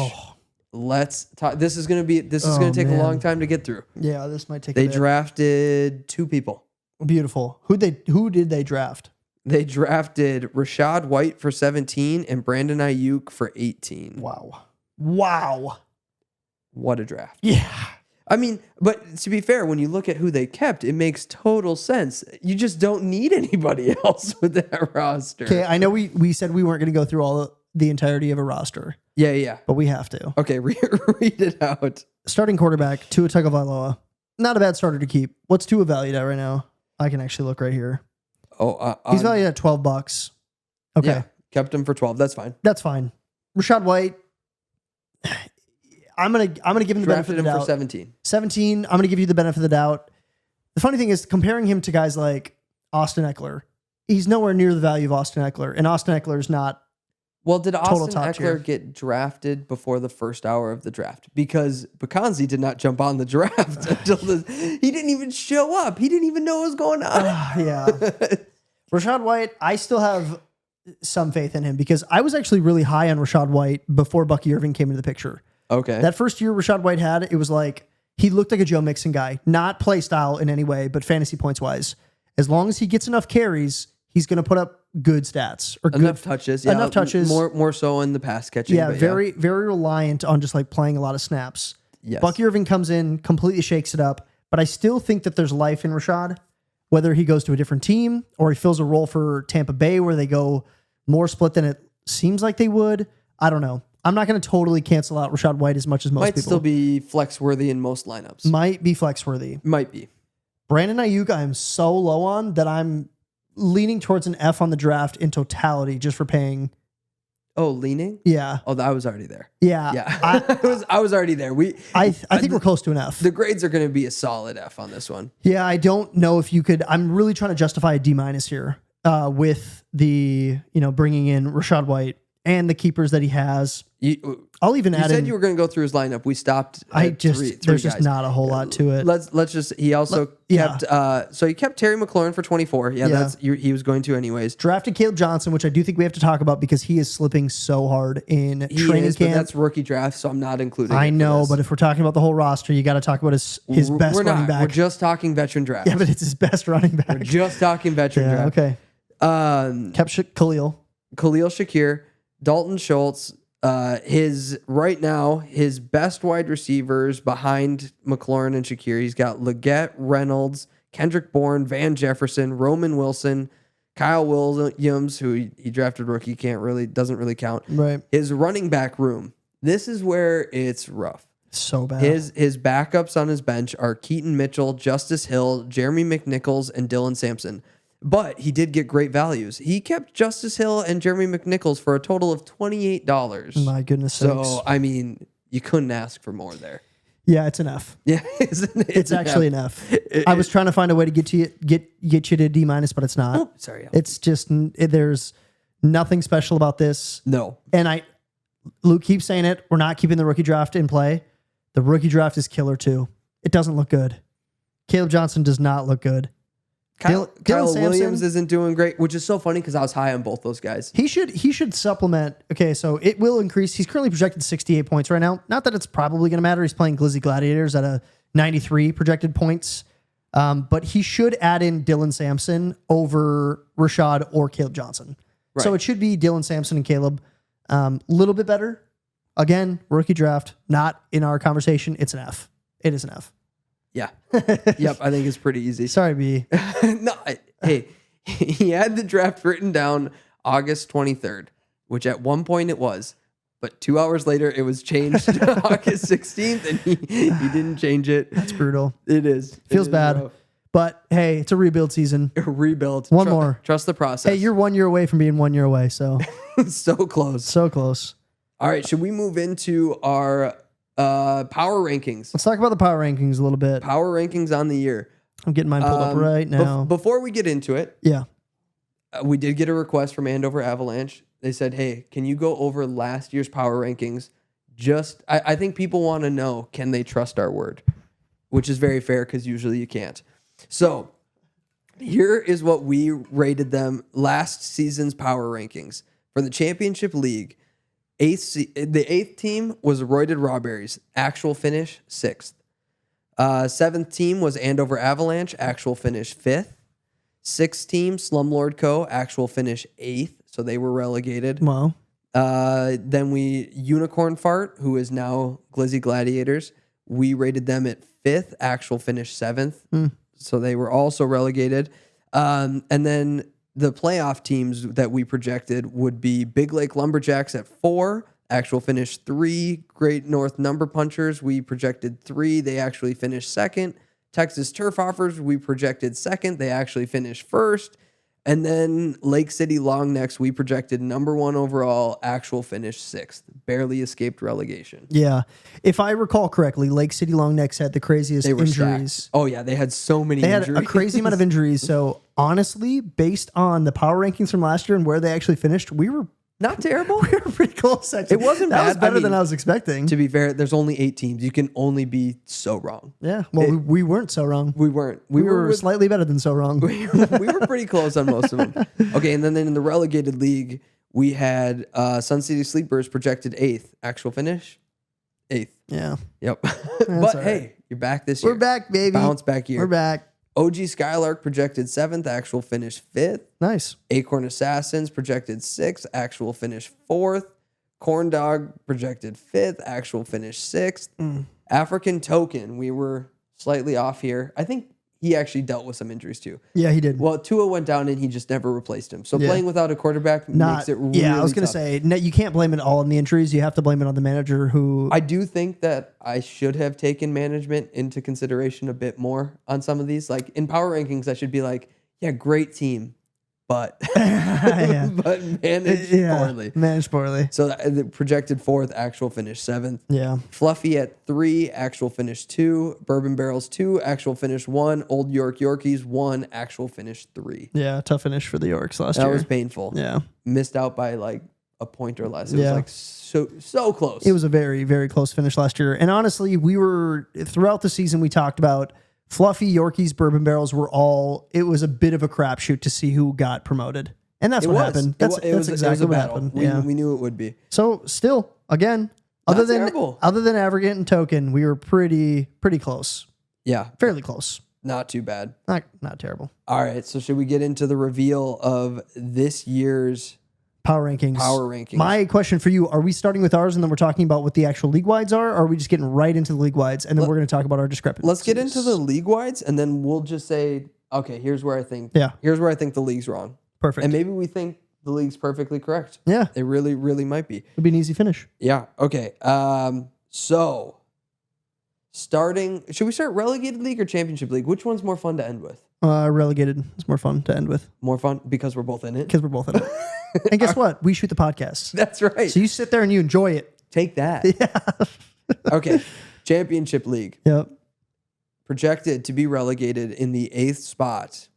let's talk. This is gonna take a long time to get through.
Yeah, this might take.
They drafted 2 people.
Beautiful. Who did they draft?
They drafted Rashad White for 17 and Brandon Ayuk for 18.
Wow.
What a draft.
Yeah.
I mean, but to be fair, when you look at who they kept, it makes total sense. You just don't need anybody else with that roster.
Okay, I know we said we weren't going to go through the entirety of a roster.
Yeah.
But we have to.
Okay, read it out.
Starting quarterback, Tua Tagovailoa. Not a bad starter to keep. What's Tua valued at right now? I can actually look right here. He's valued at $12. Okay.
Yeah, kept him for 12. That's fine.
That's fine. Rashad White, I'm gonna give him the benefit of the doubt.
For 17.
17, I'm gonna give you the benefit of the doubt. The funny thing is comparing him to guys like Austin Eckler, he's nowhere near the value of Austin Eckler, and Austin Eckler is not.
Well, did Austin
top tier.
Eckler get drafted before the first hour of the draft? Because Bekanzi did not jump on the draft until he didn't even show up. He didn't even know what was going on.
Yeah. Rashad White, I still have some faith in him because I was actually really high on Rashad White before Bucky Irving came into the picture.
Okay.
That first year Rashad White had, it was like he looked like a Joe Mixon guy, not play style in any way, but fantasy points wise. As long as he gets enough carries, he's going to put up good stats or
enough touches. Yeah,
enough touches.
More so in the pass catching.
Yeah,
but
very reliant on just like playing a lot of snaps.
Yes.
Bucky Irving comes in, completely shakes it up, but I still think that there's life in Rashad, whether he goes to a different team or he fills a role for Tampa Bay where they go more split than it seems like they would. I don't know. I'm not going to totally cancel out Rashad White as much as most people.
Might still be flex worthy in most lineups.
Might be flex worthy.
Might be.
Brandon Ayuk, I'm so low on that I'm leaning towards an F on the draft in totality just for paying.
Oh, leaning?
Yeah.
Oh, I was already there.
Yeah.
Yeah. I was already there.
I think we're close to an F.
The grades are going to be a solid F on this one.
Yeah, I don't know if you could. I'm really trying to justify a D- here with the, bringing in Rashad White and the keepers that he has. I'll even add in.
You said you were going to go through his lineup. We stopped. Three
there's
guys.
just not a whole lot to it.
Let's just. He also kept. So he kept Terry McLaurin for 24. Yeah. He was going to anyways.
Drafted Caleb Johnson, which I do think we have to talk about because he is slipping so hard in training camp.
But that's rookie draft, so I'm not including.
I know, but if we're talking about the whole roster, you got to talk about his best running back.
We're just talking veteran draft.
Yeah, but it's his best running back.
We're just talking veteran draft.
Okay. Kept Khalil
Shakir, Dalton Schultz. His best wide receivers behind McLaurin and Shakir, he's got Leggett, Reynolds, Kendrick Bourne, Van Jefferson, Roman Wilson, Kyle Williams, who he drafted rookie, doesn't really count.
Right.
His running back room. This is where it's rough.
So bad.
His backups on his bench are Keaton Mitchell, Justice Hill, Jeremy McNichols, and Dylan Sampson. But he did get great values. He kept Justice Hill and Jeremy McNichols for a total of $28.
My goodness sakes.
So, I mean, you couldn't ask for more there.
Yeah, it's enough.
Yeah,
It's actually enough. I was trying to find a way to get you to D-, but it's not.
Oh, sorry.
It's just there's nothing special about this.
No.
And Luke keeps saying it. We're not keeping the rookie draft in play. The rookie draft is killer too. It doesn't look good. Caleb Johnson does not look good.
Kyle
Sampson,
Williams isn't doing great, which is so funny because I was high on both those guys.
He should supplement. Okay, so it will increase. He's currently projected 68 points right now. Not that it's probably going to matter. He's playing Glizzy Gladiators at a 93 projected points. But he should add in Dylan Sampson over Rashad or Caleb Johnson.
Right.
So it should be Dylan Sampson and Caleb. A little bit better. Again, rookie draft, not in our conversation. It's an F. It is an F.
Yeah. Yep. I think it's pretty easy.
Sorry, B.
No, hey, he had the draft written down August 23rd, which at one point it was, but 2 hours later it was changed to August 16th, and he didn't change it.
That's brutal.
It is.
Feels
It is
bad.
rough.
But hey, it's a rebuild season.
Rebuild.
One more.
Trust the process.
Hey, you're 1 year away from being 1 year away, so
so close.
so close.
All right, should we move into our power rankings?
Let's talk about the power rankings a little bit.
Power rankings on the year.
I'm getting mine pulled up right now.
Before we get into it,
Yeah.
we did get a request from Andover Avalanche. They said, hey, can you go over last year's power rankings? I think people want to know, can they trust our word? Which is very fair because usually you can't. So here is what we rated them last season's power rankings. For the championship league, the eighth team was Royded Rawberries, actual finish 6th. Seventh team was Andover Avalanche, actual finish 5th. Sixth team, Slumlord Co., actual finish 8th, so they were relegated.
Wow.
Then Unicorn Fart, who is now Glizzy Gladiators, we rated them at 5th, actual finish 7th, so they were also relegated. And then the playoff teams that we projected would be Big Lake Lumberjacks at 4, actual finish 3. Great North Number Punchers, we projected 3. They actually finished 2nd. Texas Turf Offers, we projected 2nd. They actually finished 1st. And then Lake City Longnecks, we projected number 1 overall, actual finish 6th. Barely escaped relegation.
Yeah. If I recall correctly, Lake City Longnecks had the craziest
They were
injuries.
stacked. Oh, yeah. They had so many
They
injuries.
had a crazy amount of injuries. So honestly, based on the power rankings from last year and where they actually finished, we were
Not terrible.
we were pretty close. Actually.
It wasn't
that
bad.
was better
I mean,
than I was expecting.
To be fair, there's only 8 teams. You can only be so wrong.
Yeah. Well, we weren't so wrong.
We weren't.
We were slightly better than so wrong.
we were pretty close on most of them. Okay, and then in the relegated league, we had Sun City Sleepers projected 8th. Actual finish? 8th.
Yeah.
Yep. But
all right.
hey, you're back this year.
We're back, baby.
Bounce back year.
We're back.
OG Skylark projected 7th. Actual finish 5th.
Nice.
Acorn Assassins projected 6th. Actual finish 4th. Corn Dog projected 5th. Actual finish 6th. African Token, we were slightly off here. I think he actually dealt with some injuries too.
Yeah, he did.
Well, Tua went down and he just never replaced him. So
Yeah.
playing without a quarterback makes it really
I was going to
tough.
say, no, you can't blame it all on the injuries. You have to blame it on the manager who.
I do think that I should have taken management into consideration a bit more on some of these. Like in power rankings, I should be like, yeah, great team, but
Yeah.
but managed poorly.
Managed poorly.
So the projected 4th, actual finish 7th.
Yeah.
Fluffy at 3, actual finish 2. Bourbon Barrels 2, actual finish 1. Old York Yorkies 1, actual finish 3.
Yeah. Tough finish for the Yorks last
That
year.
was painful.
Yeah.
Missed out by like a point or less. It
Yeah.
was like so close.
It was a very, very close finish last year. And honestly, we were, throughout the season, we talked about Fluffy, Yorkies, Bourbon Barrels were all, it was a bit of a crapshoot to see who got promoted. And that's
It
what
was.
happened.
It
That's,
wa- it
that's
was- it was
exactly
a
what
battle.
happened.
We knew it would be.
So still, again, other
terrible.
than Aggregate and Token, we were pretty close.
Yeah,
Fairly close.
not too bad.
Not terrible.
All right, so should we get into the reveal of this year's
Power rankings.
Power rankings.
My question for you, are we starting with ours and then we're talking about what the actual league wides are? Or are we just getting right into the league wides and then we're going to talk about our discrepancies?
Let's get into the league wides and then we'll just say, okay, here's where I think the league's wrong.
Perfect.
And maybe we think the league's perfectly correct.
Yeah.
It really, really might be.
It'll be an easy finish.
Yeah. Okay. So should we start Relegated League or Championship League? Which one's more fun to end with?
Relegated is more fun to end with.
More fun because we're both in it?
Because we're both in it. And guess what? We shoot the podcast.
That's right.
So you sit there and you enjoy it.
Take that.
Yeah.
Okay. Championship League.
Yep.
Projected to be relegated in the 8th spot.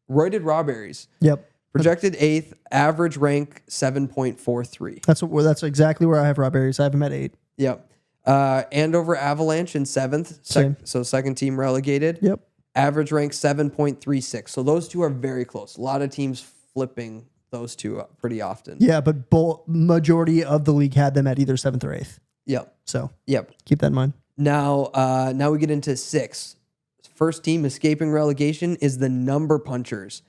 Royded Rawberries.
Yep.
Projected 8th, average rank 7.43.
That's exactly where I have Rawberries. I have them at 8.
Yep. Andover Avalanche in 7th.
Same.
So second team relegated.
Yep.
Average rank 7.36. So those two are very close. A lot of teams flipping those two up pretty often.
Yeah, but majority of the league had them at either 7th or 8th.
Yep.
So
Yep.
keep that in mind.
Now we get into 6th. First team escaping relegation is the Number Punchers.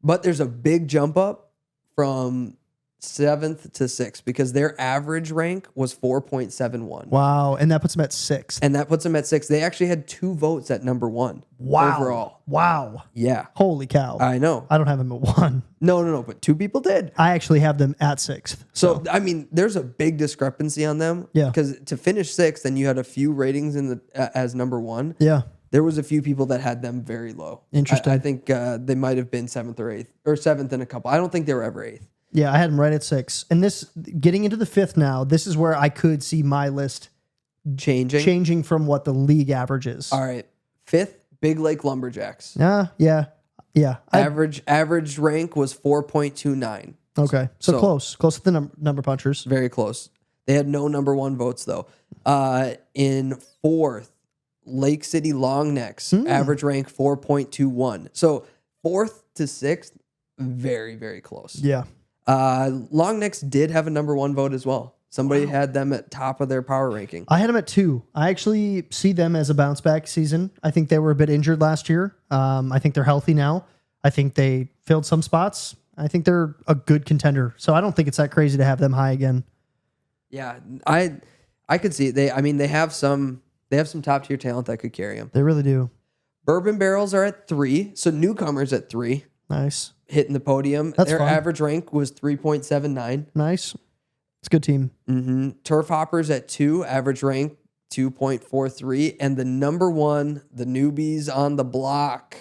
But there's a big jump up from 7th to 6th because their average rank was 4.71.
Wow. And that puts them at 6th.
And that puts them at 6th. They actually had 2 votes at number 1 overall.
Wow.
Yeah.
Holy cow.
I know.
I don't have them at 1.
No, but 2 people did.
I actually have them at 6th.
So, I mean, there's a big discrepancy on them.
Yeah.
Because to finish 6th, then you had a few ratings in the as number 1.
Yeah.
There was a few people that had them very low.
Interesting.
I think they might have been 7th or 8th, or 7th in a couple. I don't think they were ever 8th.
Yeah, I had them right at 6. And this, getting into the 5th now, this is where I could see my list changing from what the league average is.
All right. 5th, Big Lake Lumberjacks.
Yeah.
Average rank was 4.29.
Okay. So close to the number punchers.
Very close. They had no number 1 votes, though. In 4th, Lake City Longnecks, average rank 4.21. So 4th to 6th, very, very close.
Yeah.
Longnecks did have a number 1 vote as well. Somebody had them at top of their power ranking.
I had them at 2. I actually see them as a bounce back season. I think they were a bit injured last year. I think they're healthy now. I think they filled some spots. I think they're a good contender. So I don't think it's that crazy to have them high again.
Yeah, I could see it. They have some top tier talent that could carry them.
They really do.
Bourbon Barrels are at 3, so newcomers at 3.
Nice.
Hitting the podium.
That's
Their
fun.
average rank was 3.79.
Nice. It's a good team.
Mm-hmm. Turf Hoppers at 2, average rank 2.43. And the number 1, the newbies on the block,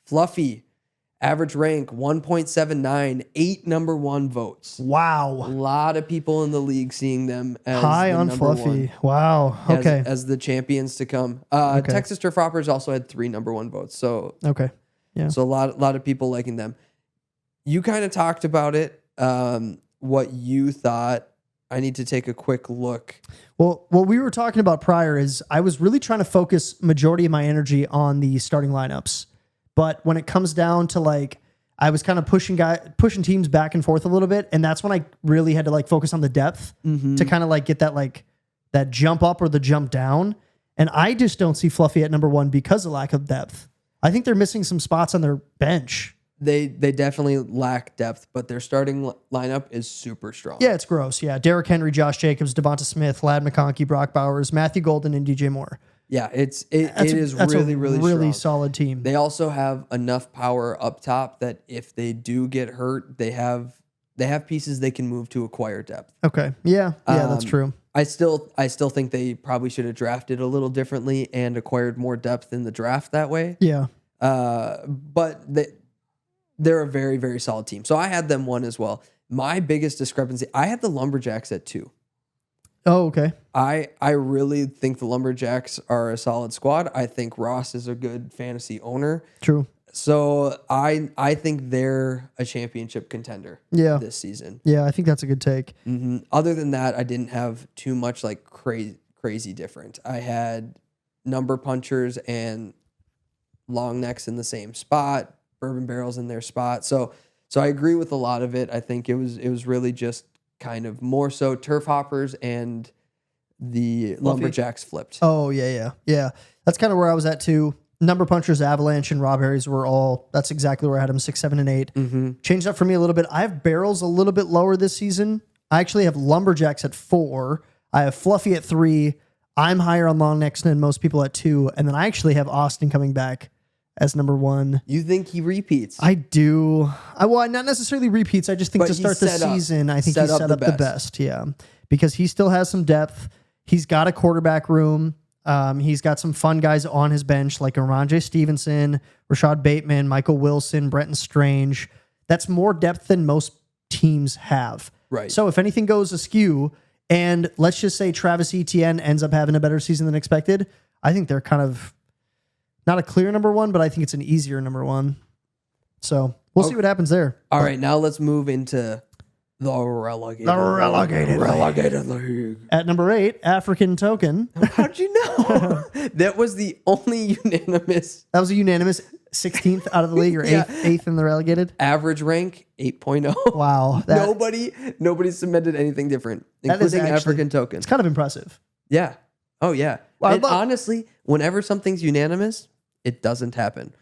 Fluffy, average rank 1.79, 8 number 1 votes. A
Wow.
lot of people in the league seeing them as
High
the
on
number
Fluffy.
1,
Wow. Okay.
as the champions to come.
Okay.
Texas Turf Hoppers also had 3 number 1 votes. So
Okay. Yeah.
So a lot of people liking them. You kind of talked about it, what you thought. I need to take a quick look.
Well, what we were talking about prior is I was really trying to focus majority of my energy on the starting lineups. But when it comes down to I was kind of pushing teams back and forth a little bit. And that's when I really had to focus on the depth to kind of get that jump up or the jump down. And I just don't see Fluffy at number 1 because of lack of depth. I think they're missing some spots on their bench.
They definitely lack depth, but their starting lineup is super strong.
Yeah, it's gross. Yeah, Derrick Henry, Josh Jacobs, Devonta Smith, Ladd McConkey, Brock Bowers, Matthew Golden, and DJ Moore.
Yeah, it
That's
is
a
really strong.
solid team.
They also have enough power up top that if they do get hurt, they have pieces they can move to acquire depth.
Okay. Yeah, that's true.
I still think they probably should have drafted a little differently and acquired more depth in the draft that way.
Yeah.
But they're a very, very solid team. So I had them 1 as well. My biggest discrepancy, I had the Lumberjacks at 2.
Oh, okay.
I really think the Lumberjacks are a solid squad. I think Ross is a good fantasy owner.
True.
So I think they're a championship contender this season.
Yeah, I think that's a good take.
Mm-hmm. Other than that, I didn't have too much crazy different. I had Number Punchers and Longnecks in the same spot, Bourbon Barrels in their spot. So I agree with a lot of it. I think it was really just kind of more so Turf Hoppers and the Lumberjacks flipped.
Oh, yeah. That's kind of where I was at too. Number Punchers, Avalanche, and Rob Harry's were all, that's exactly where I had them, 6, 7, and 8. Changed up for me a little bit. I have Barrels a little bit lower this season. I actually have Lumberjacks at 4. I have Fluffy at 3. I'm higher on Long Necks than most people at 2. And then I actually have Austin coming back as number 1.
You think he repeats?
I do. Well, not necessarily repeats. I just think
But
to
he
start the
set up-
season, I think
set
he
up
set
the
up the best. Yeah. Because he still has some depth. He's got a quarterback room. He's got some fun guys on his bench like Aronje Stevenson, Rashad Bateman, Michael Wilson, Brenton Strange. That's more depth than most teams have.
Right.
So if anything goes askew, and let's just say Travis Etienne ends up having a better season than expected, I think they're kind of not a clear number 1, but I think it's an easier number 1. So we'll see what happens there.
All right, now let's move into the relegated.
Relegated
League.
At number 8, African Token.
How'd you know? That was the only unanimous
That was a unanimous 16th out of the league, or 8th,
Yeah.
8th in the relegated.
average rank 8.0.
Wow.
Nobody submitted anything different,
That is
including
actually-
African Token.
It's kind of impressive.
Yeah. Oh yeah.
Well,
And honestly, whenever something's unanimous, it doesn't happen.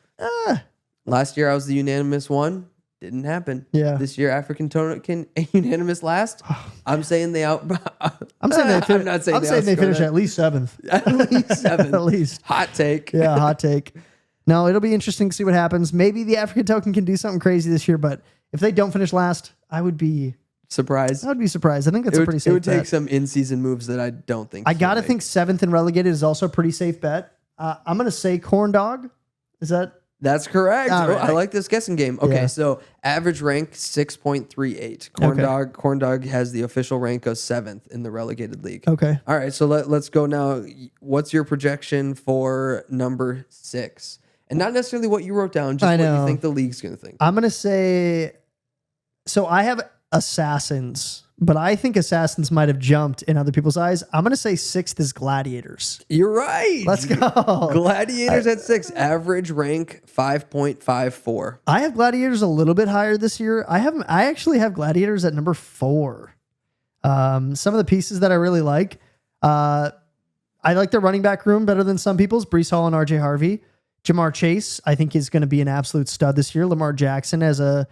Last year I was the unanimous one. Didn't happen.
Yeah.
This year African Token unanimous last. I'm saying they out.
I'm saying they
I'm not saying
I'm saying they
outscore
finish
that.
at least 7th.
At least 7.
At least.
Hot take.
Yeah, hot take. No, it'll be interesting to see what happens. Maybe the African Token can do something crazy this year, but if they don't finish last, I would be
Surprise.
surprised. I think that's a pretty safe
It would
bet.
take some in-season moves that I don't think.
I
he'll
gotta
make.
think 7th and relegated is also a pretty safe bet. I'm gonna say Corn Dog. Is that
That's correct.
All right.
I like this guessing game. Okay,
Yeah.
so average rank 6.38.
Okay.
Corn Dog has the official rank of 7th in the relegated league.
okay?
All right, so let's go now. What's your projection for number 6? And not necessarily what you wrote down, just
I
what
know.
you think the league's going to think.
I'm gonna say. So I have Assassins, but I think Assassins might have jumped in other people's eyes. I'm gonna say 6th is Gladiators.
You're right.
Let's go.
Gladiators at 6. Average rank 5.54.
I have Gladiators a little bit higher this year. I actually have Gladiators at number 4. Some of the pieces that I really like. I like their running back room better than some people's. Brees Hall and RJ Harvey. Jamar Chase, I think, is going to be an absolute stud this year. Lamar Jackson as a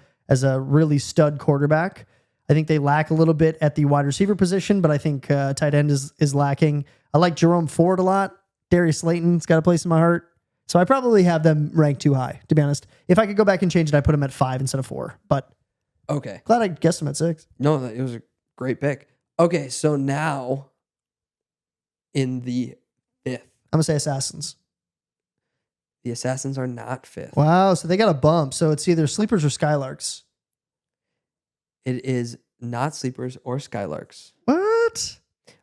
really stud quarterback. I think they lack a little bit at the wide receiver position, but I think tight end is lacking. I like Jerome Ford a lot. Darius Slayton's got a place in my heart. So I probably have them ranked too high, to be honest. If I could go back and change it, I'd put them at 5 instead of 4. But
Okay.
glad I guessed them at 6.
No, it was a great pick. Okay, so now in the 5th,
I'm going to say Assassins.
the Assassins are not 5th.
Wow, so they got a bump. So it's either Sleepers or Skylarks.
It is not Sleepers or Skylarks.
What?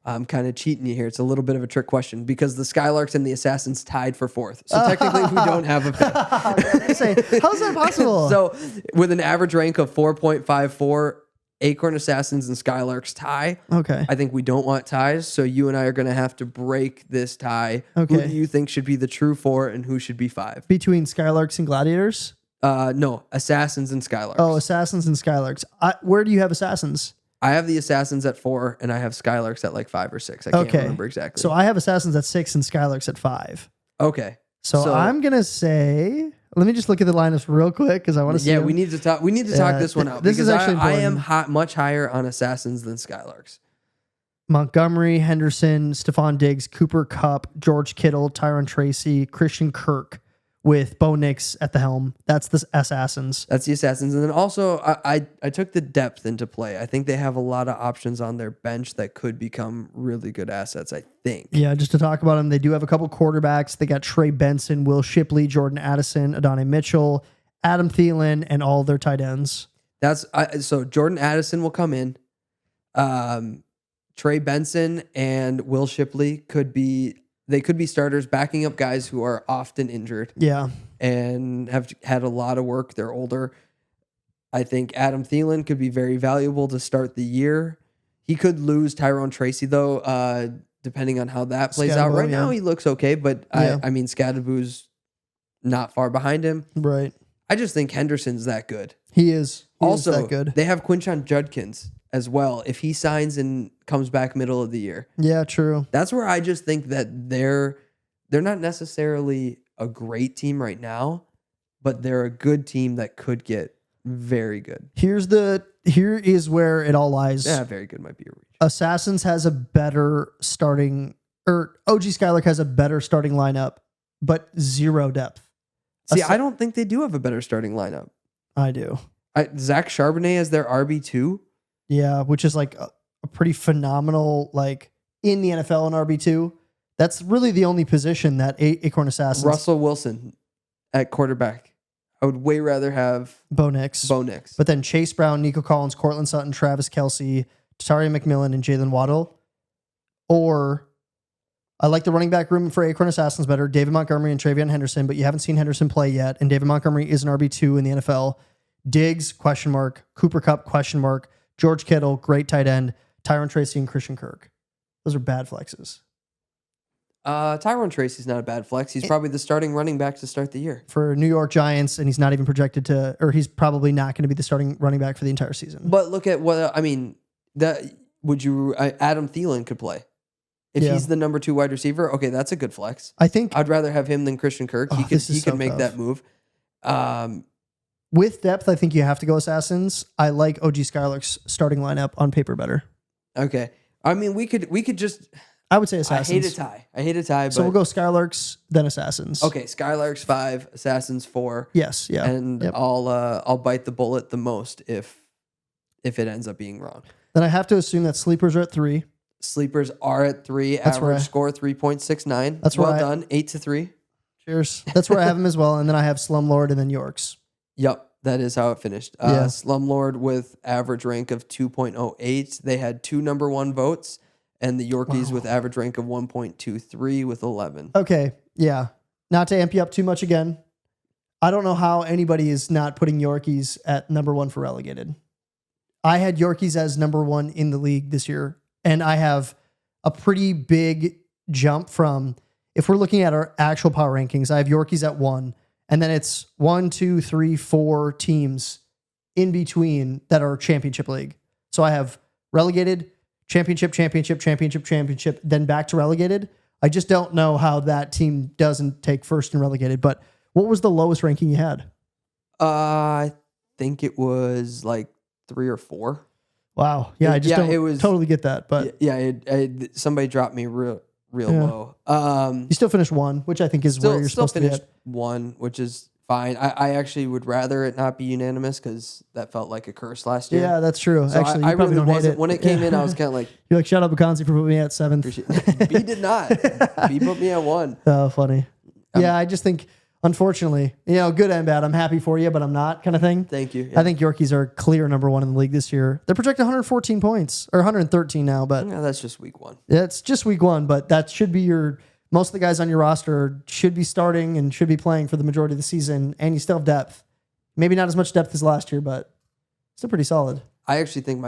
I'm kind of cheating you here. It's a little bit of a trick question because the Skylarks and the Assassins tied for 4th. So technically we don't have a 5th.
Say, how's that possible?
So with an average rank of 4.54, Acorn Assassins and Skylarks tie.
Okay.
I think we don't want ties, so you and I are going to have to break this tie.
Okay.
Who do you think should be the true 4 and who should be 5?
Between Skylarks and Gladiators?
No, Assassins and Skylarks.
Oh, Assassins and Skylarks. Where do you have Assassins?
I have the Assassins at 4 and I have Skylarks at like 5 or 6. I can't
Okay.
remember exactly.
So I have Assassins at 6 and Skylarks at 5.
Okay.
So I'm going to say, let me just look at the lineups real quick because I want to see.
Yeah,
them.
we need to talk. We need to talk
Yeah,
this one out
this is
because
actually
I am
important.
much higher on Assassins than Skylarks.
Montgomery, Henderson, Stephon Diggs, Cooper Kupp, George Kittle, Tyron Tracy, Christian Kirk with Bo Nix at the helm. That's the Assassins.
That's the Assassins, and then also I took the depth into play. I think they have a lot of options on their bench that could become really good assets. I think.
Yeah, just to talk about them, they do have a couple quarterbacks. They got Trey Benson, Will Shipley, Jordan Addison, Adonai Mitchell, Adam Thielen, and all their tight ends.
So Jordan Addison will come in. Trey Benson and Will Shipley could be starters, backing up guys who are often injured
Yeah.
and have had a lot of work. They're older. I think Adam Thielen could be very valuable to start the year. He could lose Tyrone Tracy though, depending on how that plays out.
Scatterbo,
Right
yeah.
now he looks okay, but
Yeah.
I mean Scadaboo's not far behind him.
Right.
I just think Henderson's that good.
He is. He
Also,
is that good.
they have Quinshon Judkins as well. If he signs and comes back middle of the year,
Yeah, true.
that's where I just think that they're not necessarily a great team right now, but they're a good team that could get very good.
Here is where it all lies.
Yeah, very good might be a reach.
Assassins has a better starting, or OG Skylark has a better starting lineup, but zero depth.
See, I don't think they do have a better starting lineup.
I do.
Zach Charbonnet as their RB2.
Yeah, which is like a pretty phenomenal, like in the NFL and RB2. That's really the only position that Acorn Assassins.
Russell Wilson at quarterback. I would way rather have
Bo Nix. But then Chase Brown, Nico Collins, Cortland Sutton, Travis Kelce, Taria McMillan, and Jalen Waddle. Or I like the running back room for Acorn Assassins better. David Montgomery and Travion Henderson, but you haven't seen Henderson play yet. And David Montgomery is an RB2 in the NFL. Diggs, question mark. Cooper Kupp, question mark. George Kittle, great tight end. Tyron Tracy and Christian Kirk. Those are bad flexes.
Tyron Tracy's not a bad flex. He's probably the starting running back to start the year.
For New York Giants, and he's not even projected to, or he's probably not going to be the starting running back for the entire season.
But look at what, I mean, Adam Thielen could play. If he's the number 2 wide receiver, okay, that's a good flex.
I think
I'd rather have him than Christian Kirk. He could make that move.
With depth, I think you have to go Assassins. I like OG Skylark's starting lineup on paper better.
Okay. I mean, we could just...
I would say Assassins.
I hate a tie.
So we'll go Skylarks, then Assassins.
Okay, Skylarks 5, Assassins 4.
Yes, yeah.
And I'll bite the bullet the most if it ends up being wrong.
Then I have to assume that sleepers are at 3.
Sleepers are at 3.
That's
average score 3.69.
That's
well done. 8-3.
Cheers. That's where I have them as well. And then I have Slumlord and then Yorks.
Yep, that is how it finished. Slumlord with average rank of 2.08. They had 2 number 1 votes. And the Yorkies with average rank of 1.23 with 11.
Okay, yeah. Not to amp you up too much again. I don't know how anybody is not putting Yorkies at number 1 for relegated. I had Yorkies as number 1 in the league this year. And I have a pretty big jump from, if we're looking at our actual power rankings, I have Yorkies at 1. And then it's 1, 2, 3, 4 teams in between that are championship league. So I have relegated, championship, then back to relegated. I just don't know how that team doesn't take first in relegated. But what was the lowest ranking you had?
I think it was like 3 or 4.
Wow. Yeah, I just don't totally get that. But
somebody dropped me real low.
You still finished 1, which I think is where you're supposed to be at.
1, which is fine. I actually would rather it not be unanimous because that felt like a curse last year.
Yeah, that's true.
So
actually,
I really wasn't. When it came in, I was kind of like...
You're like, shut up, Akanzi, for putting me at 7th.
B did not. B put me at 1.
Oh, funny. Yeah, I just think, unfortunately, good and bad. I'm happy for you, but I'm not kind of thing.
Thank you. Yeah.
I think Yorkies are clear number 1 in the league this year. They're projected 114 points, or 113 now, but...
Yeah, that's just week 1.
Yeah, it's just week 1, but that should be your... Most of the guys on your roster should be starting and should be playing for the majority of the season, and you still have depth. Maybe not as much depth as last year, but still pretty solid.
I actually think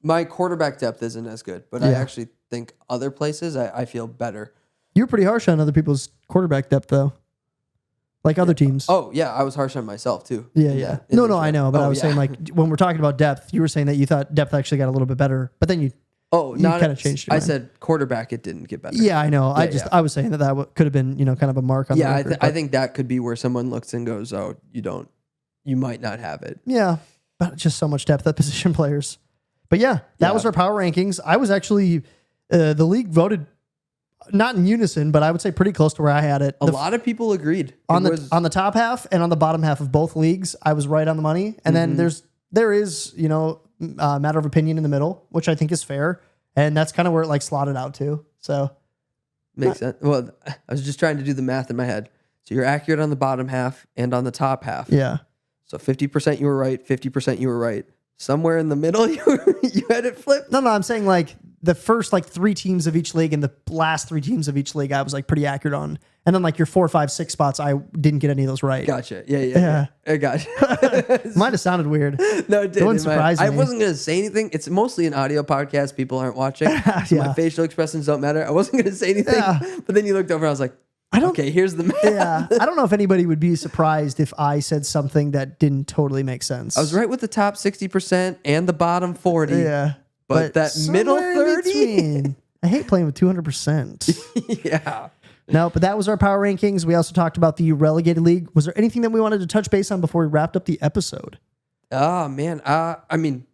my quarterback depth isn't as good, but I actually think other places I feel better.
You're pretty harsh on other people's quarterback depth, though. Like other teams.
Oh, yeah, I was harsh on myself, too.
Yeah. No, I know, but I was saying, like, when we're talking about depth, you were saying that you thought depth actually got a little bit better, but then you kind of changed your mind.
I said quarterback, it didn't get better.
Yeah, I know. I was saying that could have been, kind of a mark on the record.
I think that could be where someone looks and goes, oh, you might not have it.
Yeah, but just so much depth at position players. But yeah, that was our power rankings. I was actually, the league voted not in unison, but I would say pretty clse to where I had it.
A lot of people agreed.
On the top half and on the bottom half of both leagues, I was right on the money. And then there is, matter of opinion in the middle, which I think is fair. And that's kind of where it like slotted out to. So
makes sense. Well, I was just trying to do the math in my head. So you're accurate on the bottom half and on the top half.
Yeah.
So 50% you were right, 50% you were right. Somewhere in the middle, you had it flipped.
No, I'm saying like the first like 3 teams of each league and the last 3 teams of each league, I was like pretty accurate on. And then like your 4, 5, 6 spots, I didn't get any of those right.
Gotcha. Yeah. I gotcha.
Might have sounded weird.
No, it didn't.
It wouldn't surprise me.
I wasn't going to say anything. It's mostly an audio podcast. People aren't watching. So my facial expressions don't matter. I wasn't going to say anything. Yeah. But then you looked over and I was like, okay, here's the math.
Yeah. I don't know if anybody would be surprised if I said something that didn't totally make sense.
I was right with the top 60% and the bottom 40.
Yeah.
But that middle 30?
I hate playing with 200%.
Yeah.
No, but that was our power rankings. We also talked about the Relegated League. Was there anything that we wanted to touch base on before we wrapped up the episode?
Oh, man. I mean,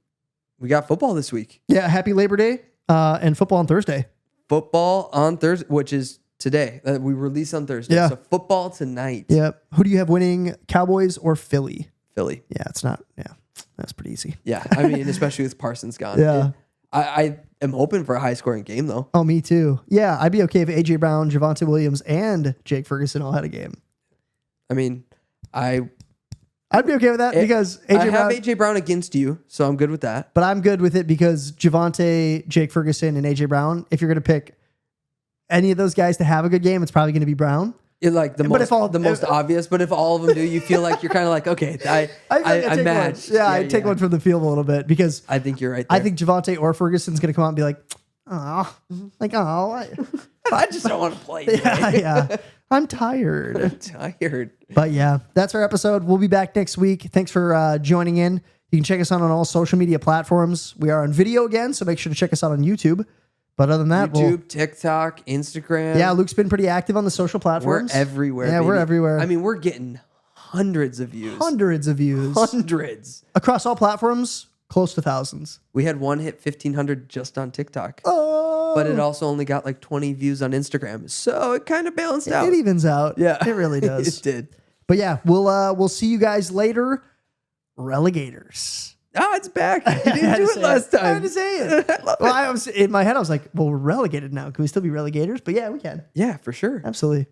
we got football this week.
Yeah, happy Labor Day and football on Thursday.
Football on Thursday, which is today. We release on Thursday.
Yeah.
So football tonight.
Yep. Who do you have winning, Cowboys or Philly?
Philly.
Yeah, it's not. Yeah, that's pretty easy.
Yeah. I mean, especially with Parsons gone.
Yeah.
I am hoping for a high scoring game, though.
Oh, me too. Yeah, I'd be okay if A.J. Brown, Javonte Williams, and Jake Ferguson all had a game.
I mean,
I'd be okay with that because
I have AJ Brown against you, so I'm good with that.
But I'm good with it because Javonte, Jake Ferguson, and AJ Brown, if you're going to pick any of those guys to have a good game, it's probably going to be Brown.
Like the most obvious, but if all of them do, you feel like you're kind of like, okay, I matched.
Yeah, I take one from the field a little bit because
I think you're right there.
I think Javonte or Ferguson's going to come out and be like, I
just don't want to play today.
yeah. I'm tired.
I'm tired.
But yeah, that's our episode. We'll be back next week. Thanks for joining in. You can check us out on all social media platforms. We are on video again, so make sure to check us out on YouTube. But other than that,
YouTube, TikTok, Instagram.
Yeah, Luke's been pretty active on the social platforms.
We're everywhere.
Yeah,
baby.
we're everywhere.
I mean, we're getting hundreds of views.
Hundreds of views.
Hundreds.
Across all platforms, close to thousands.
We had one hit 1,500 just on TikTok.
Oh.
But it also only got like 20 views on Instagram. So it kind of balanced out.
It evens out.
Yeah.
It really does.
It did.
But yeah, we'll see you guys later. Relegators.
Oh, it's back. You didn't do it last time.
I had to say it. I was in my head. I was like, "Well, we're relegated now. Can we still be relegators?" But yeah, we can.
Yeah, for sure.
Absolutely.